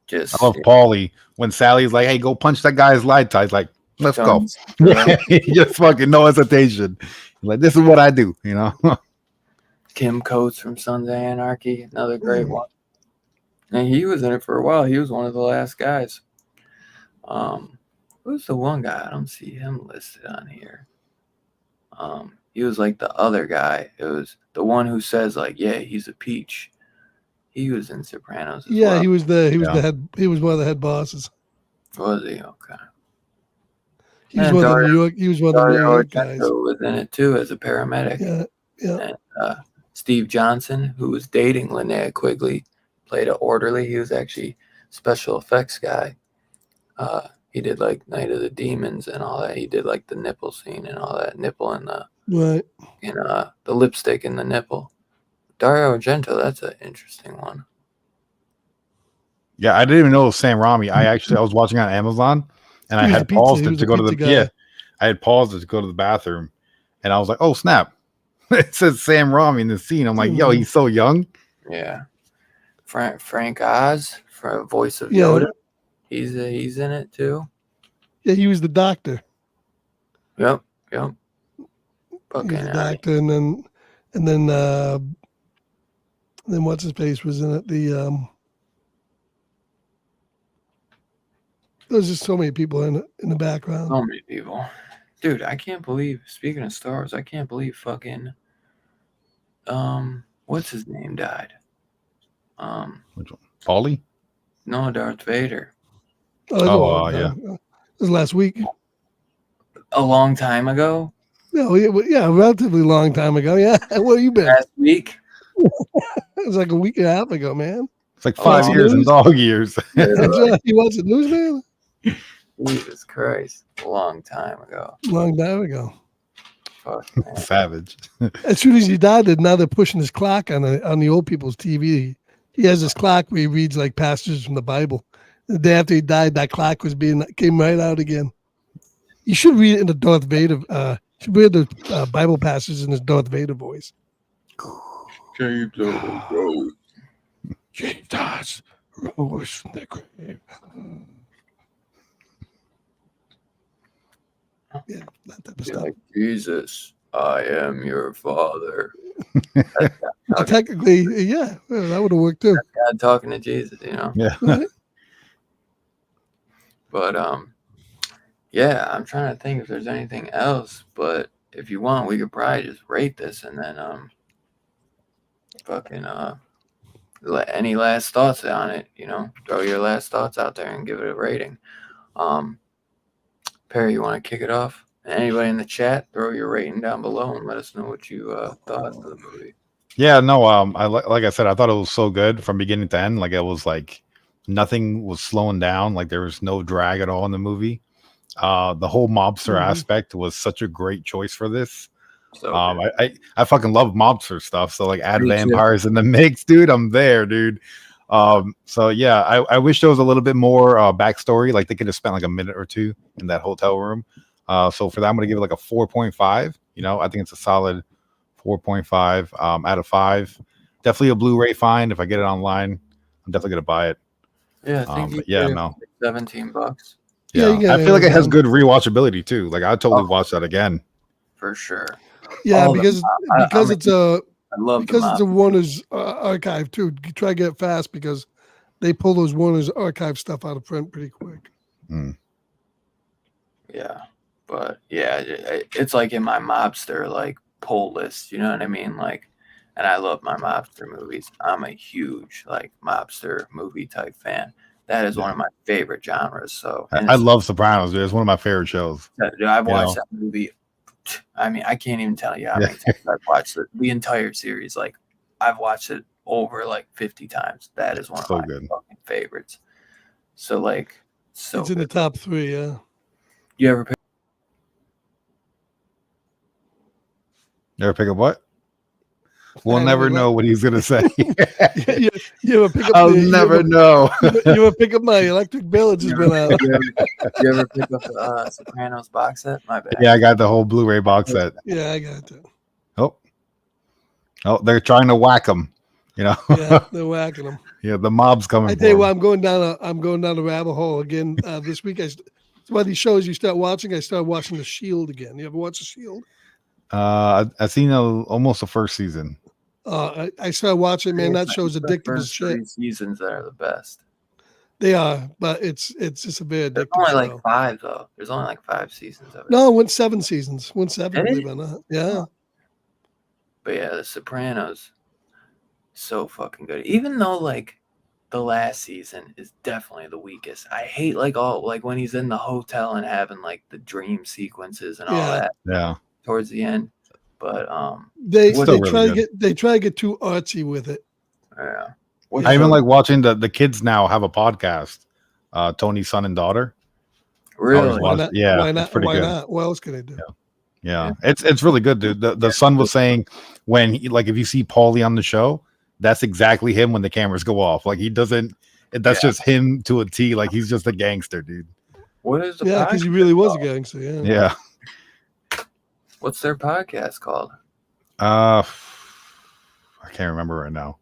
just. I love Paulie when Sally's like, hey, go punch that guy's light tie. He's like, let's go. Yeah. He just fucking no hesitation. He's like, this is what I do, you know? Kim Coates from Sons of Anarchy, another great one. And he was in it for a while. He was one of the last guys. Who's the one guy? I don't see him listed on here. He was like the other guy. It was the one who says like, yeah, he's a peach. He was in Sopranos as Yeah, well. he was the Yeah. head. He was one of the head bosses. Was he? Okay. He was And one of the Dario- New York. He was one of the New Dario York guys. Argento was in it too as a paramedic. Yeah, yeah. And Steve Johnson, who was dating Linnea Quigley, played an orderly. He was actually special effects guy. He did like Night of the Demons and all that. He did like the nipple scene and all that. Nipple and Right. the lipstick in the nipple. Dario Argento, that's an interesting one. Yeah, I didn't even know it was Sam Rami. I was watching on Amazon and I He was had a pizza- paused he it was to a go to the pizza guy. yeah. I had paused it to go to the bathroom and I was like, oh snap. It says Sam Rami in the scene. I'm like, yo, he's so young. Yeah. Frank Oz, for voice of Yeah. Yoda. He's in it too. Yeah, he was the doctor. Yep. He was Fucking the doctor, and then what's his face was in it. There's just so many people in it in the background. so many people. Dude, I can't believe, speaking of stars, I can't believe fucking what's his name died? Paulie? No, Darth Vader. Yeah. It was last week. A long time ago. No, yeah, a relatively long time ago. Yeah, where you been? Last week. It was like a week and a half ago, man. It's like 5 Oh, years in news? dog years. He was a newsman Jesus Christ. A long time ago. a long time ago. Fuck, man. Savage. As soon as he died, now they're pushing his clock on the old people's TV. He has this clock where he reads like passages from the Bible. The day after he died, that clock came right out again. You should read it in the Darth Vader. Should read the Bible passages in his Darth Vader voice. Jesus rose from the grave. Yeah, that type of Be stuff. like, Jesus, I am your father. Technically, yeah, well, that would have worked too. God talking to Jesus, you know. Yeah. Right? But yeah, I'm trying to think if there's anything else. But if you want, we could probably just rate this and then fucking any last thoughts on it, you know, throw your last thoughts out there and give it a rating. Perry, you want to kick it off? And anybody in the chat, throw your rating down below and let us know what you thought of the movie. Yeah, no, like I said, I thought it was so good from beginning to end. Like it was like nothing was slowing down. Like there was no drag at all in the movie. The whole mobster aspect was such a great choice for this. So I fucking love mobster stuff. So like add Me too. vampires in the mix, dude. I'm there, dude. So yeah, I wish there was a little bit more backstory. Like they could have spent like a minute or two in that hotel room. So for that, I'm gonna give it like a 4.5. You know, I think it's a solid 4.5 out of 5. Definitely a Blu-ray find. If I get it online, I'm definitely gonna buy it. yeah, I think But yeah, paid no. $17 Yeah, you I get feel like it has Amazon. good rewatchability too. Like I totally Oh. watch that again. for sure. Yeah, All the- because I- because I'm it's a I love because the it's a Warner's archive too. You try to get it fast because they pull those Warner's archive stuff out of print pretty quick. Yeah, but yeah, it's like in my mobster like pull list. You know what I mean? Like, and I love my mobster movies. I'm a huge like mobster movie type fan. That is one of my favorite genres. So I love Sopranos, dude. It's one of my favorite shows. Dude, I've watched that movie. I mean, I can't even tell you how many times I've watched it. The entire series. Like, I've watched it over like 50 times. That is one of my fucking favorites. So like, it's in the top 3. Yeah. You ever pick? Never pick up what? We'll never know what he's gonna say. you ever pick up? I'll never know. You ever pick up my Electric Village has been out? You ever pick up the Sopranos box set? My bad. Yeah, I got the whole Blu-ray box set. Yeah, I got that. Oh, they're trying to whack him. You know. Yeah, they're whacking them. Yeah, the mob's coming. I tell you what, I'm going down a rabbit hole again this week. It's one of these shows you start watching. I started watching The Shield again. You ever watch The Shield? I've seen almost the first season. I started watching. Man, that show's addictive as shit. 3 seasons that are the best. They are, but it's just a bit addictive. There's only like 5 though. There's only like 5 seasons of it. No, it went 7 seasons. Went 7, believe it or not. Yeah. But yeah, The Sopranos, so fucking good. Even though like the last season is definitely the weakest. I hate like when he's in the hotel and having like the dream sequences and all that. Yeah. Towards the end, but they try to get too artsy with it. Yeah. I even like watching the kids now have a podcast. Tony's son and daughter. Really? Why not? Yeah. Why not? It's pretty Why good. not? What else can they do? Yeah. It's really good, dude. The son was saying when if you see Paulie on the show, that's exactly him when the cameras go off. Like he doesn't. That's just him to a T. Like he's just a gangster, dude. What is the because he really was a gangster. Yeah. Yeah. What's their podcast called? I can't remember right now.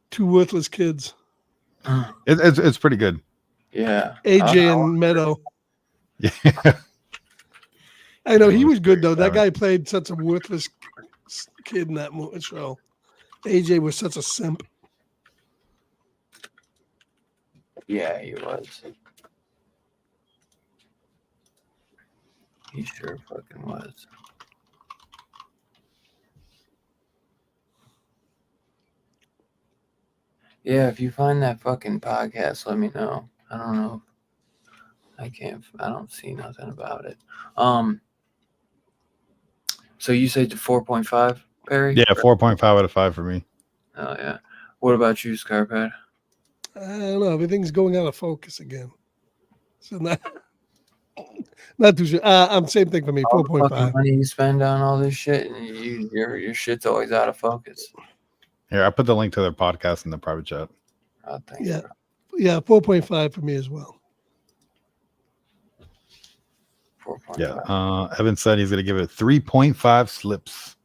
2 Worthless Kids. It's pretty good. Yeah. AJ and Meadow. Yeah. I know he was good though. That guy played such a worthless kid in that show. AJ was such a simp. Yeah, he was. He sure fucking was. Yeah, if you find that fucking podcast, let me know. I don't know. I don't see nothing about it. So you said 4.5, Perry? Yeah, 4.5 out of 5 for me. Oh yeah. What about you, Scarpad? I don't know. Everything's going out of focus again. So not too sure. Same thing for me. 4.5. Money you spend on all this shit, and your shit's always out of focus. Here, I put the link to their podcast in the private chat. Oh, thanks. Yeah, yeah, 4.5 for me as well. 4.5. Yeah. Evan said he's gonna give it 3.5 slips.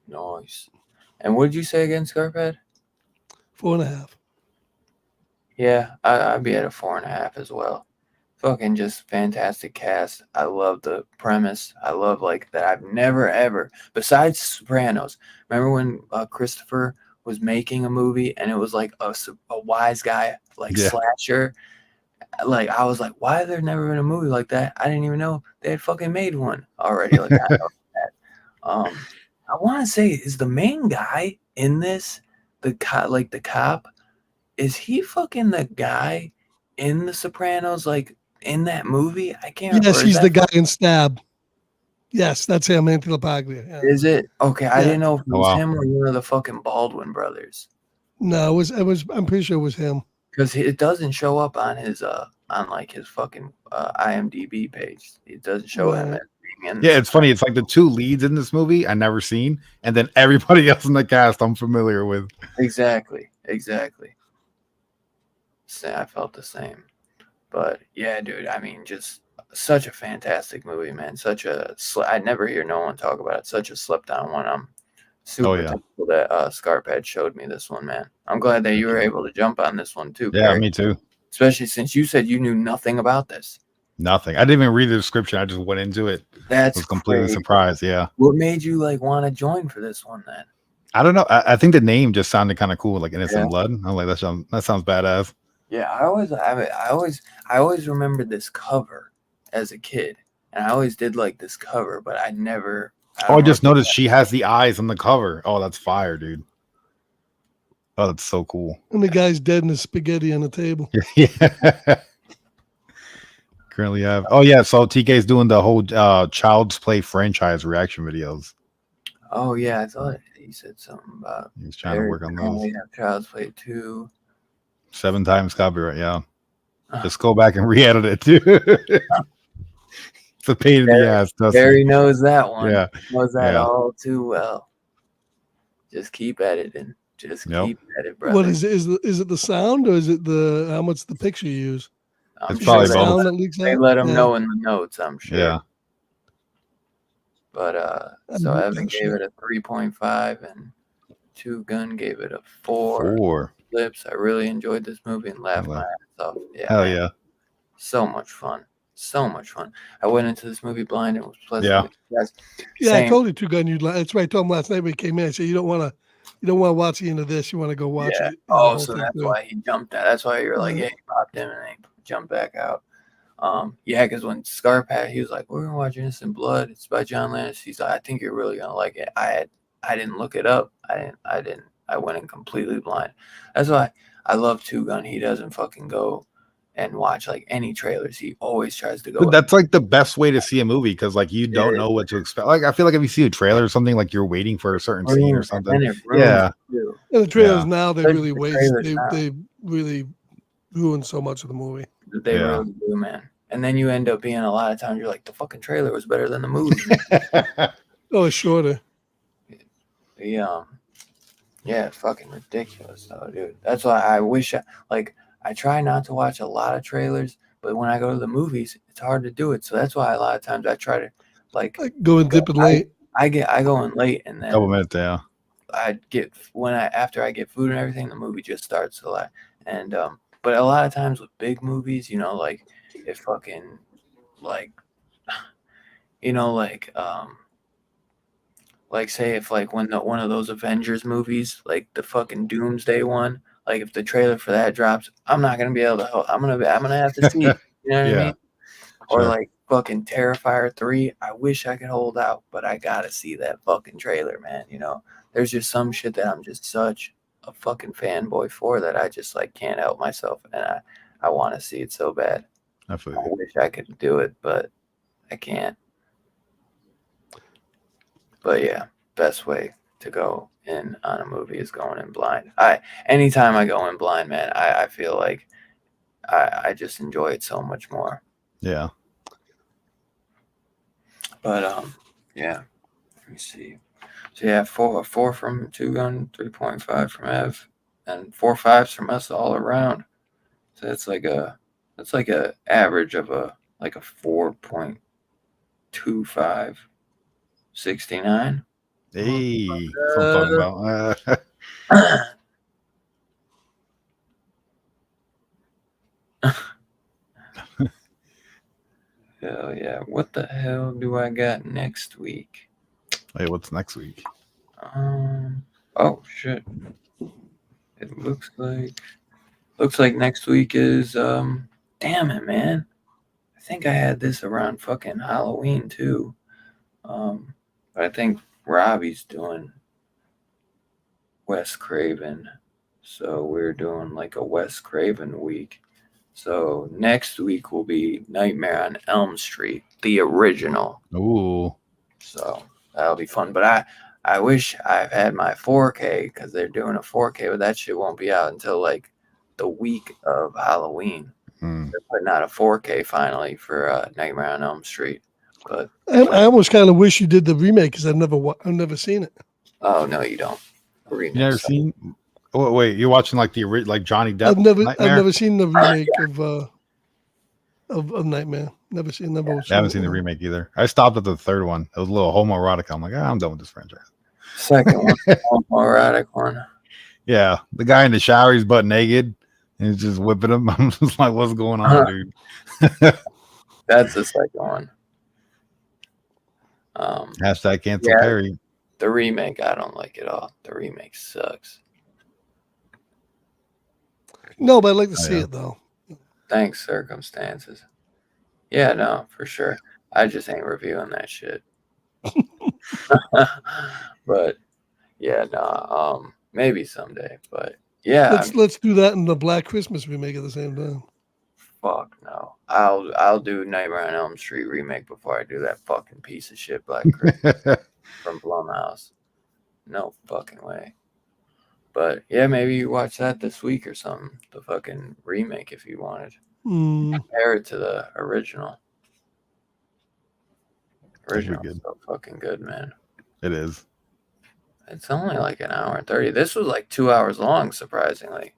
Nice. And what did you say again, Scarpad? 4.5. Yeah, I'd be at a 4.5 as well. Fucking just fantastic cast. I love the premise. I love like that. I've never ever, besides Sopranos, remember when Christopher was making a movie and it was like a wise guy slasher. Like I was like, why has there never been a movie like that? I didn't even know they had fucking made one already. Like I know that. I want to say, is the main guy in this the cop? Is he fucking the guy in The Sopranos? Like in that movie? I can't remember. Yes, he's the guy in Stab. Yes, that's him, Anthony LaPaglia. Yeah. Is it? Okay, I didn't know if it was him or one of the fucking Baldwin brothers. No, it was. I'm pretty sure it was him. Because it doesn't show up on his his fucking IMDb page. It doesn't show him as being in. Yeah, it's funny. It's like the 2 leads in this movie I never seen, and then everybody else in the cast I'm familiar with. Exactly. I felt the same. But yeah, dude, I mean, just such a fantastic movie, man. I never hear no one talk about it. Such a slept on one. I'm super thankful that Scarpad showed me this one, man. I'm glad that you were able to jump on this one too. Yeah, Barry. me too. Especially since you said you knew nothing about this. Nothing. I didn't even read the description. I just went into it. That's was completely crazy. surprised. Yeah. What made you want to join for this one then? I don't know. I think the name just sounded kind of cool, like Innocent Yeah. Blood. I'm like, that sounds badass. Yeah, I always remembered this cover as a kid, and I always did like this cover, but I never. Oh, I don't just know. noticed she has the eyes on the cover. Oh, that's fire, dude. Oh, that's so cool. And the guy's dead in his spaghetti on the table. Yeah. Currently have. Oh yeah, so TK's doing the whole Child's Play franchise reaction videos. Oh yeah, I thought he said something about. He's trying to work on those. We have Child's Play 2. 7 times copyright. Yeah. Just go back and re-edit it too. It's a pain in the ass. Barry knows that one. Yeah. Knows that Yeah. all too well. Just keep editing. Just keep editing, brother. What is it? Is it the sound or is it the how much the picture you use? It's probably the both. sound that leaks They out? let them Yeah. know in the notes, I'm sure. Yeah. But so I'm Evan sure. gave it a 3.5 and Two Gun gave it a 4. 4. Lips. I really enjoyed this movie and laughed my ass off. Yeah. Hell man. yeah. So much fun. So much fun. I went into this movie blind and was pleasant. Yeah. with you guys. Yeah, Same. I told you Two Gun. That's right. I told him last night when he came in. I said you don't want to watch the end of this. You want to go watch Yeah. it. Oh, so that's why he jumped out. That's why you were like, yeah, he popped in and then he jumped back out. Yeah, because when Scarpat, he was like, we're gonna watch Innocent Blood. It's by John Landis. He's like, I think you're really gonna like it. I didn't look it up. I went in completely blind. That's why I love Two Gun. He doesn't fucking go and watch like any trailers. He always tries to go. But that's like the best way to see a movie because like you don't know what to expect. Like I feel like if you see a trailer or something, like you're waiting for a certain scene or something. Yeah. And the trailers Yeah. now they Especially really the waste. trailers They now. they really ruin so much of the movie. They Yeah. really do, man. And then you end up being a lot of times you're like, the fucking trailer was better than the movie. Oh, it's shorter. Yeah, fucking ridiculous though, dude. That's why I wish I try not to watch a lot of trailers, but when I go to the movies, it's hard to do it. So that's why a lot of times I try to like Go and dip it late. I go in late and then Couple minutes, yeah. I get after I get food and everything, the movie just starts a lot. And but a lot of times with big movies, you know, like if fucking like you know, like say if like when one of those Avengers movies, like the fucking Doomsday one, like if the trailer for that drops, I'm not gonna be able to. I'm gonna have to see it. You know what I Yeah. mean? Or Sure. like fucking Terrifier 3. I wish I could hold out, but I gotta see that fucking trailer, man. You know, there's just some shit that I'm just such a fucking fanboy for that I just like can't help myself, and I want to see it so bad. I feel I you. wish I could do it, but I can't. But yeah, best way to go in on a movie is going in blind. Anytime I go in blind, man, I feel like I just enjoy it so much more. Yeah. But yeah. Let me see. So yeah, 4 from Two Gun, 3.5 from Ev, and 4 5s from us all around. So that's like a average of a 4.25. 69. Hey, that's what I'm talking about. Hell yeah. What the hell do I got next week? Hey, what's next week? Oh shit. It looks like next week is damn it, man. I think I had this around fucking Halloween too. But I think Robbie's doing Wes Craven. So we're doing like a Wes Craven week. So next week will be Nightmare on Elm Street, the original. Ooh. So that'll be fun. But I wish I've had my 4K because they're doing a 4K, but that shit won't be out until like the week of Halloween. Hmm. They're putting out a 4K finally for Nightmare on Elm Street. But I almost kind of wish you did the remake because I've never seen it. oh no, you don't. You never seen? Oh, wait, you're watching like the like Johnny Depp? I've never Nightmare? seen the remake of Nightmare. I haven't seen the remake either. I stopped at the third one. It was a little homoerotic. I'm like, I'm done with this franchise. Second one, homoerotic one. Yeah, the guy in the shower, he's butt naked, and he's just whipping him. I'm just like, what's going on, dude? That's the second one. Hashtag cancel Yeah. Perry. The remake, I don't like at all. The remake sucks. No, but I'd like to Oh, see yeah. it though. Thanks, circumstances. Yeah, no, for sure. I just ain't reviewing that shit. But yeah, no, maybe someday. But yeah, Let's do that in the Black Christmas remake at the same time. fuck no. I'll do Nightmare on Elm Street remake before I do that fucking piece of shit Black Christmas from Blumhouse. No fucking way. But yeah, maybe you watch that this week or something. The fucking remake if you wanted. Compare it to the original. Original good. so fucking good, man. It is. It's only like an hour and 30. This was like 2 hours long, surprisingly.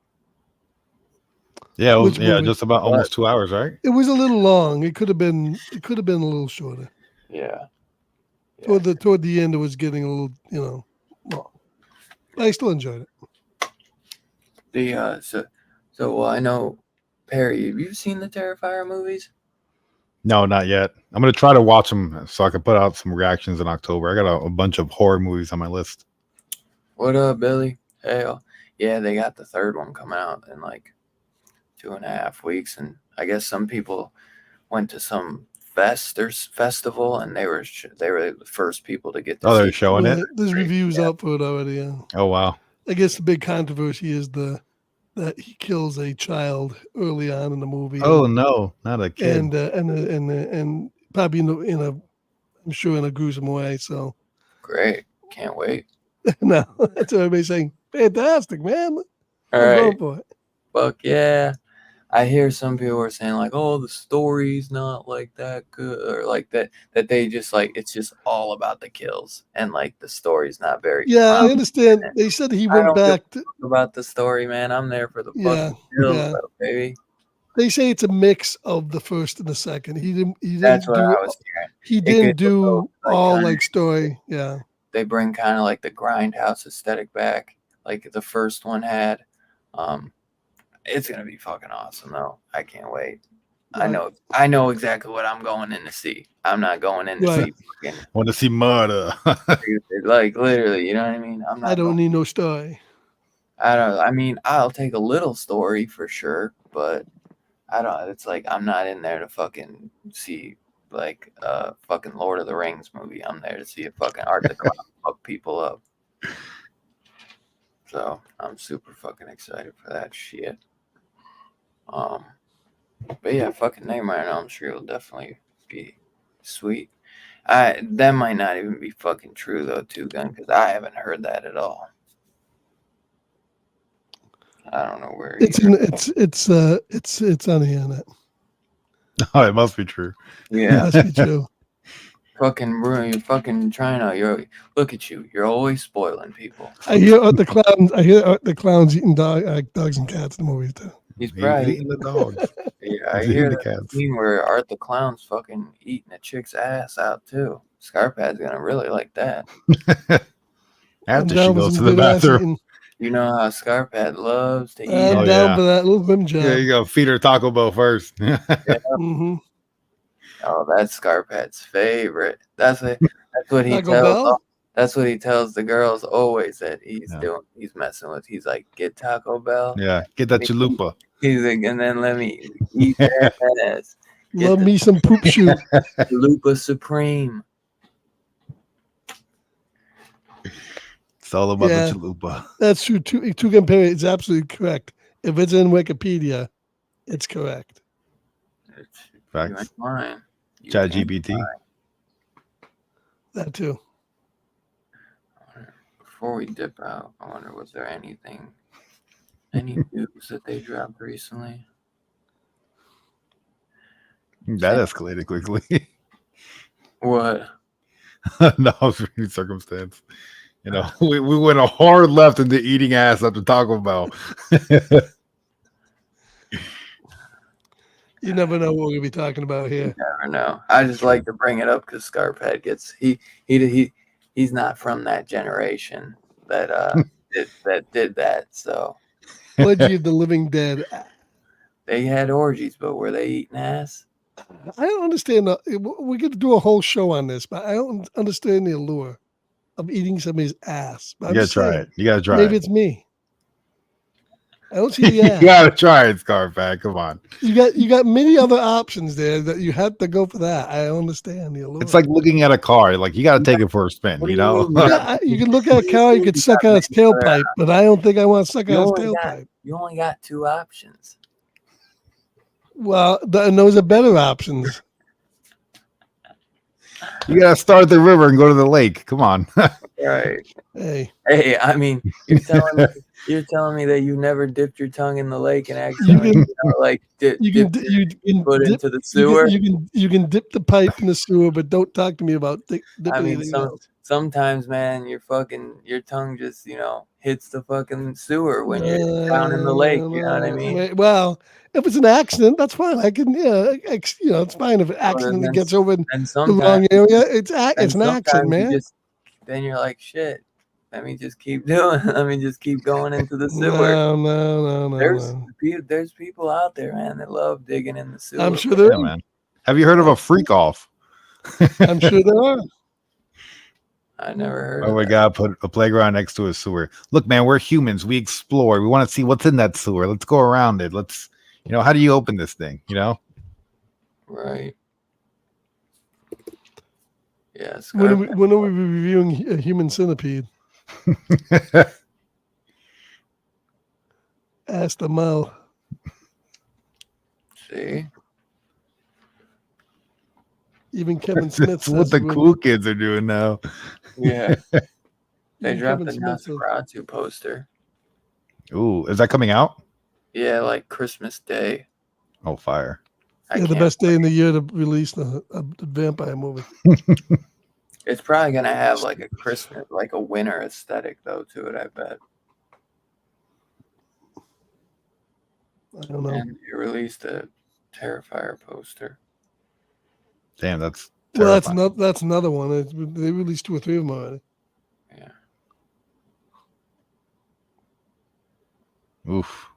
Yeah, it was, Which yeah, movie? just about almost 2 hours, right? It was a little long. It could have been a little shorter. Yeah. Toward the end, it was getting a little, long. But I still enjoyed it. So I know, Perry, have you seen the Terrifier movies? No, not yet. I'm gonna try to watch them so I can put out some reactions in October. I got a bunch of horror movies on my list. What up, Billy? Hell, yeah, they got the third one coming out in like 2.5 weeks, and I guess some people went to some festival, and they were the first people to get to Oh, see they're showing it. There's reviews out for it already. Yeah. Oh wow. I guess the big controversy is that he kills a child early on in the movie. Oh no, not a kid. And probably I'm sure in a gruesome way. So Great, can't wait. no, that's what everybody's saying. Fantastic, man. All I'm right, going for it. fuck yeah. I hear some people are saying like, oh, the story's not like that good, or like that they just like it's just all about the kills, and like the story's not very. Yeah, I understand. They said he I went don't back to. about the story, man. I'm there for the Yeah, fucking kills, yeah. though, baby. They say it's a mix of the first and the second. He didn't. That's what I was hearing. He It didn't gets a do little, like, all kinda- like story. Yeah. They bring kind of like the grindhouse aesthetic back, like the first one had. It's gonna be fucking awesome, though. I can't wait. Right. I know exactly what I'm going in to see. I'm not going in to Right. see fucking, Want to see murder? like literally, you know what I mean? I'm not. I don't need no story. I mean, I'll take a little story for sure, but I don't. It's like I'm not in there to fucking see like fucking Lord of the Rings movie. I'm there to see a fucking Art the Clown fuck people up. So I'm super fucking excited for that shit. But yeah, fucking Nightmare on Elm Street will definitely be sweet. That might not even be fucking true though, too, Gun, because I haven't heard that at all. I don't know where. It's on the internet. Oh, it must be true. Yeah, Must be true. fucking bro, you're fucking trying to. Look at you. You're always spoiling people. I hear the clowns. the clowns eating dogs and cats in the movies too. He's He's probably eating the dogs. Yeah, I He's hear eating the that cats. scene where Art the Clown's fucking eating a chick's ass out too. Scarpad's gonna really like that. After I'm she down for goes to some the good ass bathroom. eating. You know how Scarpad loves to eat. I'm Oh, down yeah. for that little rim job. Yeah, you go feed her Taco Bell first. Mm-hmm. Oh, that's Scarpad's favorite. That's what he Taco tells. Bell? That's what he tells the girls always that he's Yeah. doing. He's messing with. He's like, get Taco Bell. Yeah, get that chalupa. He's like, and then let me eat that ass. Get Love the me some poop shoot. Chalupa Supreme. It's all about Yeah. the chalupa. That's true. To compare it, it's absolutely correct. If it's in Wikipedia, it's correct. You Facts. ain't lying. You Chat ain't GPT. lying. That too. Before we dip out, I wonder was there any news that they dropped recently? That escalated quickly. What? No, I was reading circumstance. You know, we went a hard left into eating ass after Taco Bell. You never know what we're gonna be talking about here. Never know. I just like to bring it up because Scarphead gets he's not from that generation that did that. So Orgy of the Living Dead. they had orgies, but were they eating ass? I don't understand. We're going to do a whole show on this, but I don't understand the allure of eating somebody's ass. But You I'm gotta just try saying, it. You gotta try maybe it. it's me. I don't see the You ass. gotta try it, Scarpack. Come on. You got many other options there that you had to go for that. I understand the allure. It's like looking at a car. Like you gotta take it for a spin. What do You you know. mean? Yeah, you can look at a cow, you could suck on its tailpipe, but I don't think I want to suck on its tailpipe. You only got 2 options. Well, and those are better options. You gotta start at the river and go to the lake. Come on. Right. Hey, I mean, you're telling me that you never dipped your tongue in the lake and accidentally, can- like you dipped can your you can foot dip, into the sewer. you can dip the pipe in the sewer, but don't talk to me about dipping I mean, anything else. sometimes, man, your tongue just, hits the fucking sewer when you're down in the lake. You know what I mean? Well, if it's an accident, that's fine. I can, it's fine if it Well, accidentally gets over in And the sometimes, wrong area. It's and an accident, sometimes man. then you're like, shit. Let me just keep doing. Let me just keep going into the sewer. No. There's people out there, man, that love digging in the sewer. I'm sure there Yeah, man. Have you heard of a freak off? I'm sure there are. I never heard. Oh of my that. God, put a playground next to a sewer. Look, man, we're humans. We explore. We want to see what's in that sewer. Let's go around it. Let's, how do you open this thing? Right. Yes. When are we reviewing a Human Centipede? Ask the Mo. See. Even Kevin Smith That's says what the it would- cool kids are doing now. Yeah. They even dropped Kevin the Smith says- Nosferatu poster. Ooh, is that coming out? Yeah, like Christmas Day. Oh, fire. Yeah, the best day in the year to release a vampire movie. It's probably gonna have like a Christmas, like a winter aesthetic though to it. I bet. I don't know. And you released a Terrifier poster. Damn, that's Well, terrifying. that's another one. They released 2 or 3 of them already. Yeah. Oof.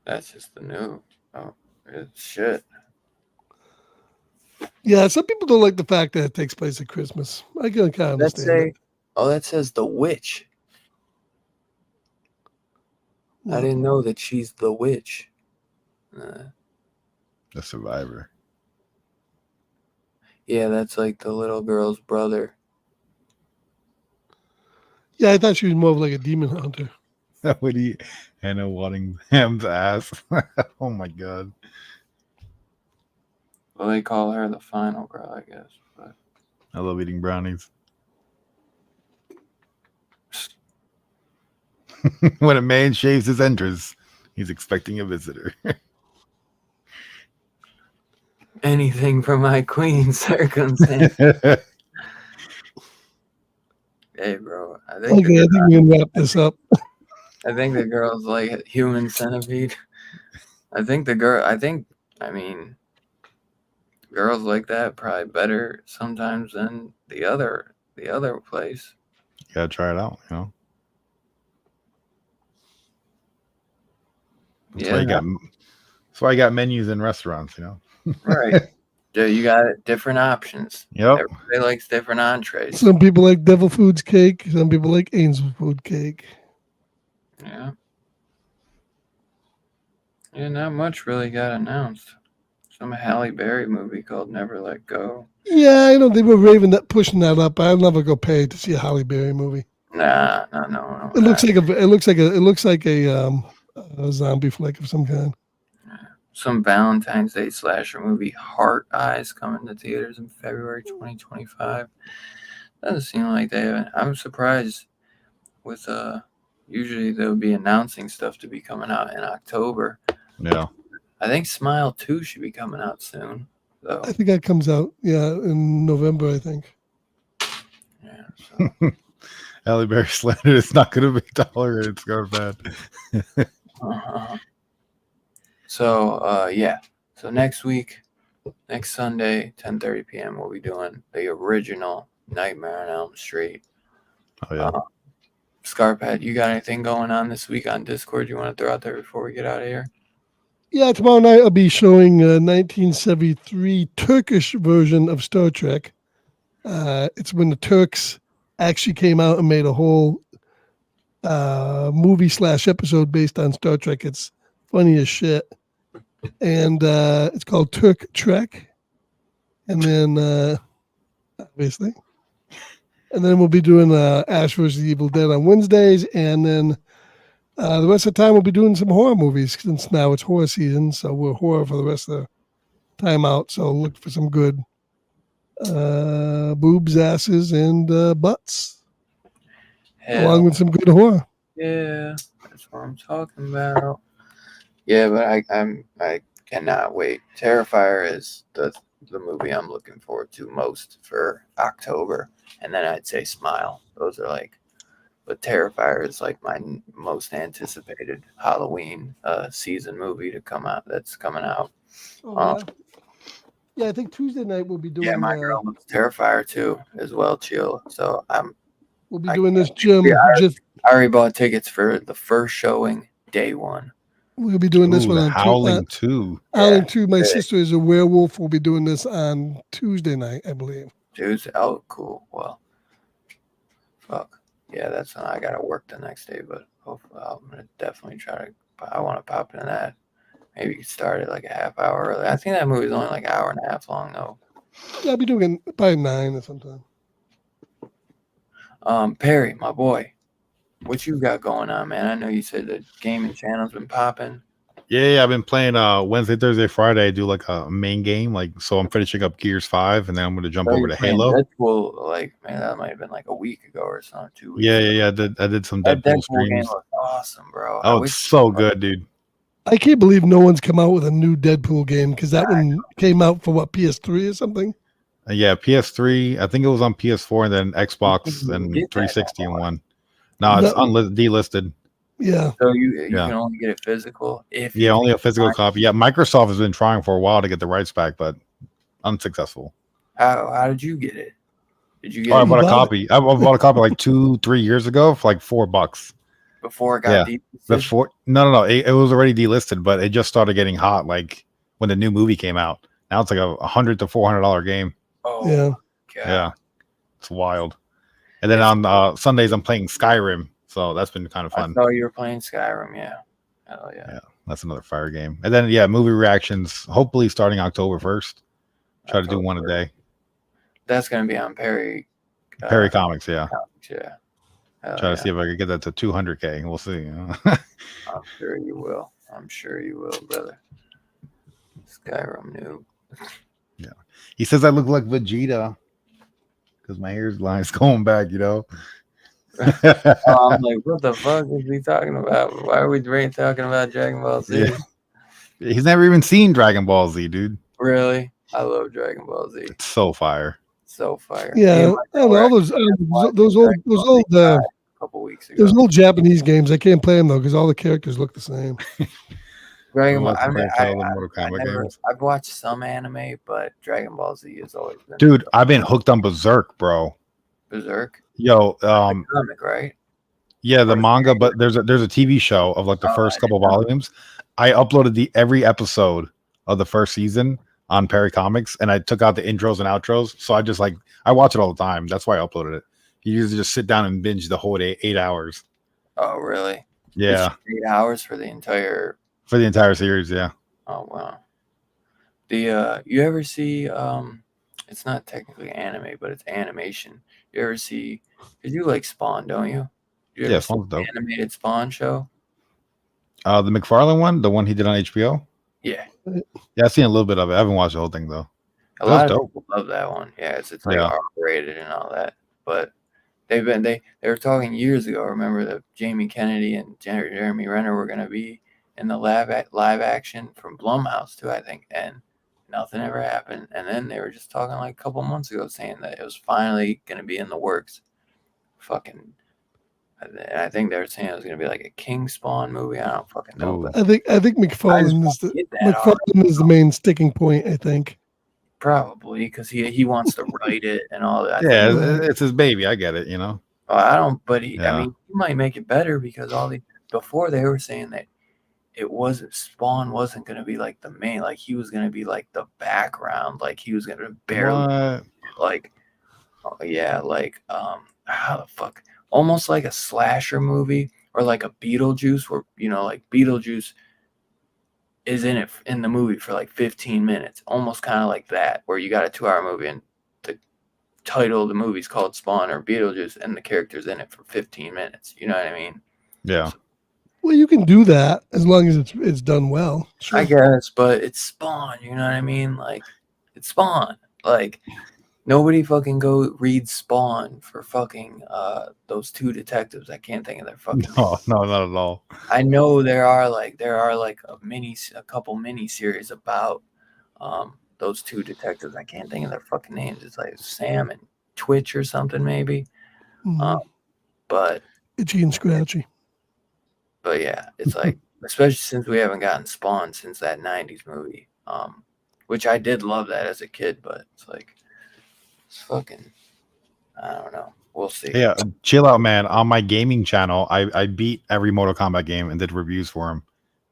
That's just the new. Oh, it's shit. Yeah, some people don't like the fact that it takes place at Christmas. I can kind of Let's understand. say, that says the witch. it. I didn't know that she's the witch. The survivor. Yeah, that's like the little girl's brother. Yeah, I thought she was more of like a demon hunter. That would eat Hannah Waddingham's ass. Oh my God. Well, they call her the final girl, I guess. But I love eating brownies. When a man shaves his entrance, he's expecting a visitor. anything for my queen circumstance. Hey, bro. I think Okay, I think we can wrap this up. the girl's like a Human Centipede. I mean, girls like that probably better sometimes than the other place. You gotta try it out, That's Yeah, why that's why you got menus in restaurants, right. Yeah, you got different options. Yep. Everybody likes different entrees. Some people like Devil Foods cake. Some people like Angel Food cake. Yeah. Yeah, not much really got announced. Some Halle Berry movie called Never Let Go. Yeah, I know they were pushing that up. I'll never go pay to see a Halle Berry movie. No. It looks like a zombie flick of some kind. Some Valentine's Day slasher movie, Heart Eyes, coming to theaters in February 2025. Doesn't seem like they haven't. I'm surprised with usually they'll be announcing stuff to be coming out in October. Yeah. I think Smile 2 should be coming out soon, though. I think that comes out, in November, I think. Yeah. So. Halle Berry slander is not gonna be tolerated. It's going bad. Uh-huh. So yeah. So next Sunday, 10:30 p.m. we'll be doing the original Nightmare on Elm Street. Oh yeah. Scarpad, you got anything going on this week on Discord you want to throw out there before we get out of here? Yeah, tomorrow night I'll be showing a 1973 Turkish version of Star Trek. It's when the Turks actually came out and made a whole movie/episode based on Star Trek. It's funny as shit. And it's called Turk Trek. And then, obviously. And then we'll be doing Ash vs. Evil Dead on Wednesdays. And then the rest of the time we'll be doing some horror movies since now it's horror season. So we're horror for the rest of the time out. So look for some good boobs, asses, and butts. Along with some good horror. Yeah, that's what I'm talking about. Yeah, but I cannot wait. Terrifier is the movie I'm looking forward to most for October, and then I'd say Smile. Those are like, but Terrifier is like my most anticipated Halloween season movie to come out. That's coming out. Oh, yeah, I think Tuesday night we'll be doing. Yeah, my girl loves Terrifier too, as well, Chill. So we'll be doing this, Jim. I already bought tickets for the first showing, day one. We'll be doing this one on Howling 2. Howling 2. My sister is a werewolf. We'll be doing this on Tuesday night, I believe. Tuesday. Oh, cool. Well, fuck. Yeah, that's when I got to work the next day, but hopefully I'm going to definitely try to. I want to pop into that. Maybe start it like a half hour early. I think that movie's only like an hour and a half long, though. Yeah, I'll be doing it by 9 or sometime. Perry, my boy. What you got going on, man? I know you said the gaming channel's been popping. Yeah, I've been playing Wednesday, Thursday, Friday. I do like a main game, so I'm finishing up Gears 5, and then I'm going to jump over to Halo. Deadpool, like, man, that might have been like a week ago or something, 2 weeks. Yeah. I did some Deadpool streams. Game was awesome, bro. Oh, it's so good, dude. I can't believe no one's come out with a new Deadpool game because that one came out for what, PS3 or something? Yeah, PS3. I think it was on PS4 and then Xbox and 360 and one. No, it's delisted. Yeah. So you can only get it physical only a physical copy. Yeah, Microsoft has been trying for a while to get the rights back, but unsuccessful. How did you get it? Did you get I bought a copy. I bought a copy like 2-3 years ago for like $4. Before it got delisted? No. It was already delisted, but it just started getting hot like when the new movie came out. Now it's like a $100 to $400 game. Oh yeah. God. Yeah. It's wild. And then on Sundays I'm playing Skyrim, so that's been kind of fun. I thought you were playing Skyrim, yeah. Hell yeah. Yeah, that's another fire game. And then movie reactions, hopefully starting October 1st. Try to do one a day. That's gonna be on Perry Comics, yeah. Yeah. Try to see if I could get that to 200K. We'll see. I'm sure you will. I'm sure you will, brother. Skyrim noob. Yeah. He says I look like Vegeta because my hairline's going back, I'm like, what the fuck is he talking about? Why are we talking about Dragon Ball Z? Yeah. He's never even seen Dragon Ball Z, dude. Really? I love Dragon Ball Z. It's so fire. So fire. Yeah, all those old couple weeks ago. Those old Japanese games. I can't play them though because all the characters look the same. Dragon Ball. I've watched some anime, but Dragon Ball Z has always been. Dude, I've been hooked on Berserk, bro. Berserk. Yo, comic, right? Yeah, the manga, but there's a TV show of like the first couple volumes. I uploaded every episode of the first season on Perry Comics, and I took out the intros and outros. So I watch it all the time. That's why I uploaded it. You usually just sit down and binge the whole 8 hours. Oh, really? Yeah. It's 8 hours for the entire series, yeah. Oh wow. You ever see it's not technically anime, but it's animation. You ever see, because you like Spawn, don't you? Yeah, Spawn's dope. Animated Spawn show? The McFarlane one, the one he did on HBO? Yeah. Yeah, I've seen a little bit of it. I haven't watched the whole thing though. A lot of people love that one. Yeah, it's like R-rated and all that. But they were talking years ago. Remember that Jamie Kennedy and Jeremy Renner were gonna be in the live action from Blumhouse too, I think, and nothing ever happened. And then they were just talking like a couple months ago saying that it was finally going to be in the works. I think they were saying it was going to be like a King Spawn movie. I don't fucking know. But I think McFarlane is the main sticking point. I think probably because he wants to write it and all that. It's his baby. I get it. I don't. But I mean, he might make it better because before they were saying that. Spawn wasn't going to be like the main, like he was going to be like the background, like he was going to barely how the fuck, almost like a slasher movie or like a Beetlejuice, where like Beetlejuice is in the movie for like 15 minutes, almost kind of like that, where you got a 2-hour movie and the title of the movie is called Spawn or Beetlejuice, and the character's in it for 15 minutes. You know what I mean? Yeah. Well, you can do that as long as it's done well. Sure. I guess, but it's Spawn. You know what I mean? Like, it's Spawn. Like, nobody fucking go read Spawn for fucking those 2 detectives. I can't think of their fucking names. No, not at all. I know there are like a couple mini series about those 2 detectives. I can't think of their fucking names. It's like Sam and Twitch or something maybe. But Itchy and Scratchy. But yeah, it's like, especially since we haven't gotten Spawn since that 90s movie, which I did love that as a kid, but it's like, it's fucking, I don't know. We'll see. Yeah, chill out, man. On my gaming channel, I beat every Mortal Kombat game and did reviews for him.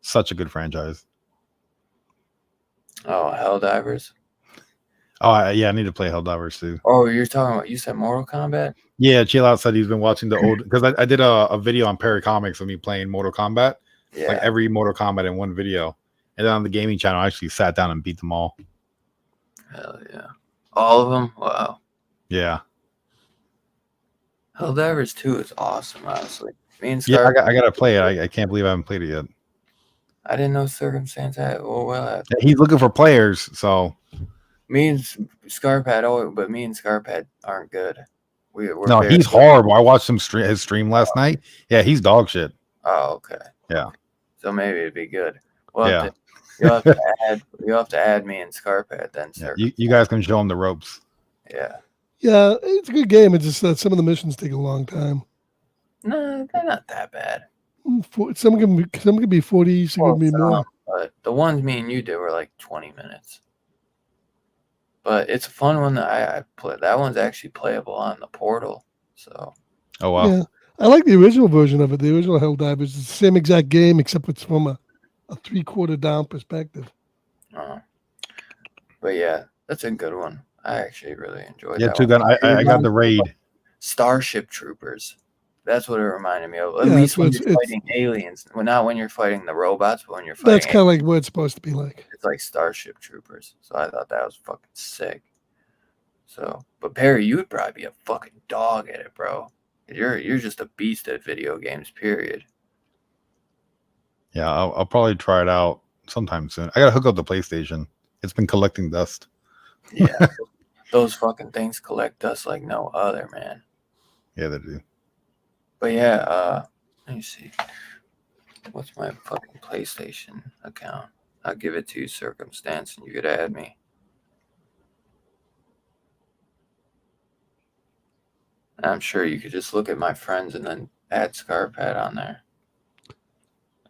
Such a good franchise. Oh, Helldivers? Oh, yeah, I need to play Helldivers too. Oh, you're talking about, you said Mortal Kombat? Yeah, chill out said he's been watching the old, because I did a video on Perry Comics of me playing Mortal Kombat. Yeah. Like every Mortal Kombat in one video. And then on the gaming channel, I actually sat down and beat them all. Hell yeah. All of them? Wow. Yeah. Helldivers 2 is awesome, honestly. Me and Yeah, Scar, I got to play it. I can't believe I haven't played it yet. I didn't know Circumstance had, well, He's looking for players, so. me and Scarpad, but me and Scarpad aren't good. We're No, very he's good. horrible. I watched his stream last night. Yeah, he's dog shit. Oh, okay. Yeah. So maybe it'd be good. Yeah. You'll have to add me and Scarpad then, Yeah, sir. you guys can show him the ropes. Yeah. Yeah, it's a good game. It's just that some of the missions take a long time. No, they're not that bad. Some can be 40, some can be more. But the ones me and you did were like 20 minutes. But it's a fun one that I played. That one's actually playable on the Portal. So. Oh wow. Yeah, I like the original version of it. The original Helldivers is the same exact game, except it's from a 3/4 down perspective. But yeah, that's a good one. I actually really enjoyed Yeah, that Two one. Gun. I got the raid. Starship Troopers. That's what it reminded me of. At Yeah, least when it's- you're fighting aliens. Well, not when you're fighting the robots, but when you're fighting That's kind of like what it's supposed to be like. it's like Starship Troopers. So I thought that was fucking sick. So, but Perry, you would probably be a fucking dog at it, bro. You're just a beast at video games, period. Yeah, I'll probably try it out sometime soon. I gotta hook up the PlayStation. It's been collecting dust. Yeah. Those fucking things collect dust like no other, man. Yeah, they do. But yeah, let me see. What's my fucking PlayStation account? I'll give it to you, Circumstance, and you could add me. I'm sure you could just look at my friends and then add Scarpad on there.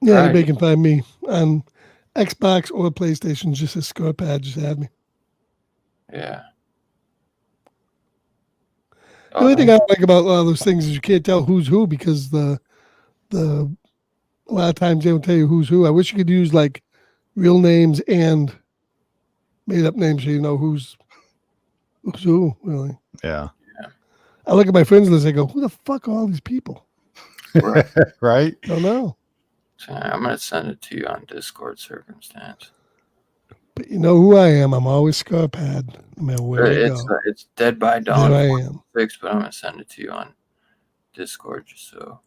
Yeah, Right. anybody can find me on Xbox or PlayStation. Just a Scarpad, just add me. Yeah. The only thing I like about a lot of those things is you can't tell who's who because the a lot of times they don't tell you who's who. I wish you could use like real names and made up names so you know who's who. Really, Yeah. I look at my friends list. I go, who the fuck are all these people? Right. Right? I don't know, I'm gonna send it to you on Discord, Circumstance. but you know who I am. I'm always Scarpad, no matter where I go. It's Dead by Dawn There I am. 6, but I'm gonna send it to you on Discord just so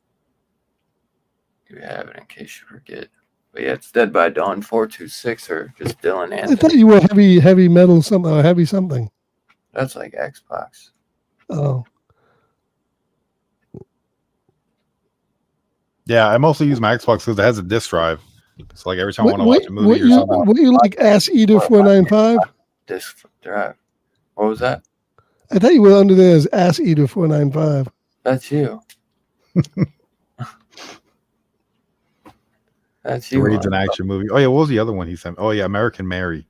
you have it in case you forget. But yeah, it's Dead by Dawn 426 or just Dylan I Anthony. thought you were heavy metal something or heavy something. That's like Xbox. Oh, Yeah, I mostly use my Xbox because it has a disc drive. So like every time I want to watch a movie what or something. What you like, Ass Eater 495? Disc drive. What was that? I thought you were under there as Ass Eater 495. That's you. That's It you. reads an action movie. Oh yeah, what was the other one he sent? Oh yeah, American Mary.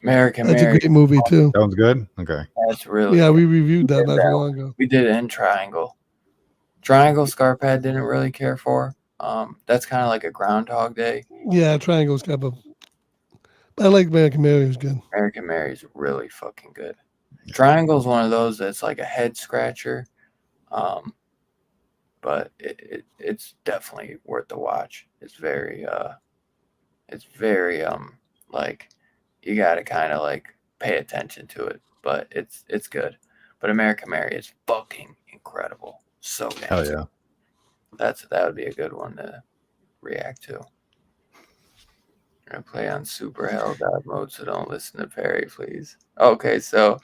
American That's Mary. a great movie too. Sounds good. Okay. That's really Yeah, good. we reviewed that did not that too long ago. We did it in Triangle. Triangle Scarpad didn't really care for. That's kind of like a Groundhog Day. Yeah, Triangle's kind of a. I like American Mary. It was good. American Mary is really fucking good. Triangle's one of those that's like a head scratcher. But it's definitely worth the watch. It's very like you got to kind of like pay attention to it, but it's good. But American Mary is fucking incredible. So damn. Hell yeah. That would be a good one to react to. I'm gonna play on super hell dive mode, so don't listen to Perry, please. Okay, so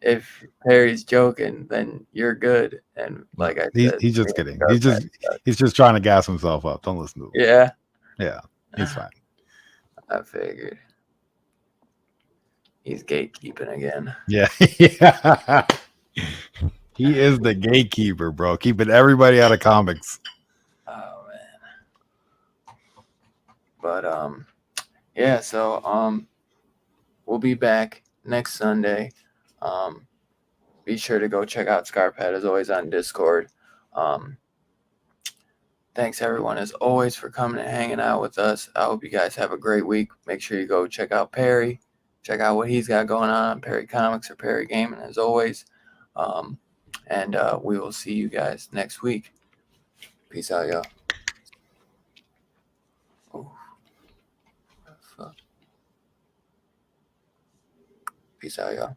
if Perry's joking, then you're good. And like I said, he's just kidding. He's just trying to gas himself up. Don't listen to him. Yeah, He's fine. I figured. He's gatekeeping again. Yeah. He is the gatekeeper, bro. Keeping everybody out of comics. Oh man. But yeah, so we'll be back next Sunday. Be sure to go check out Scarphead as always on Discord. Thanks everyone as always for coming and hanging out with us. I hope you guys have a great week. Make sure you go check out Perry. Check out what he's got going on, Perry Comics or Perry Gaming as always. And we will see you guys next week. Peace out, y'all. Oh, fuck. Peace out, y'all.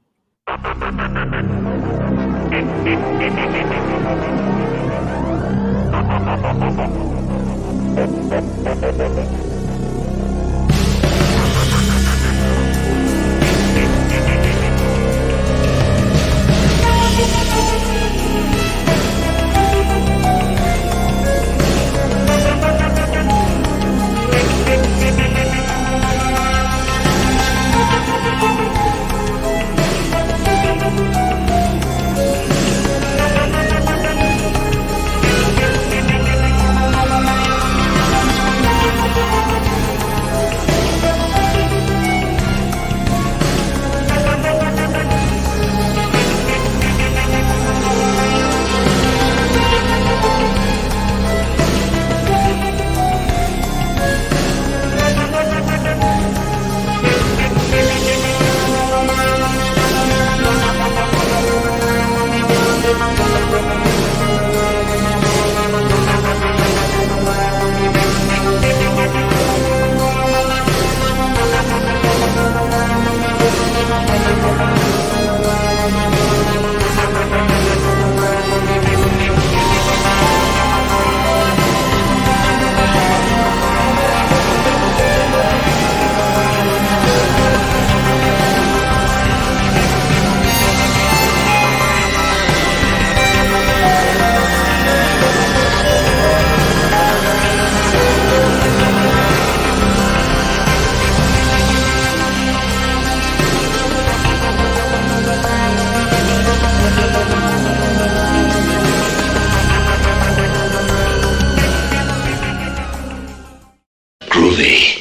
Groovy.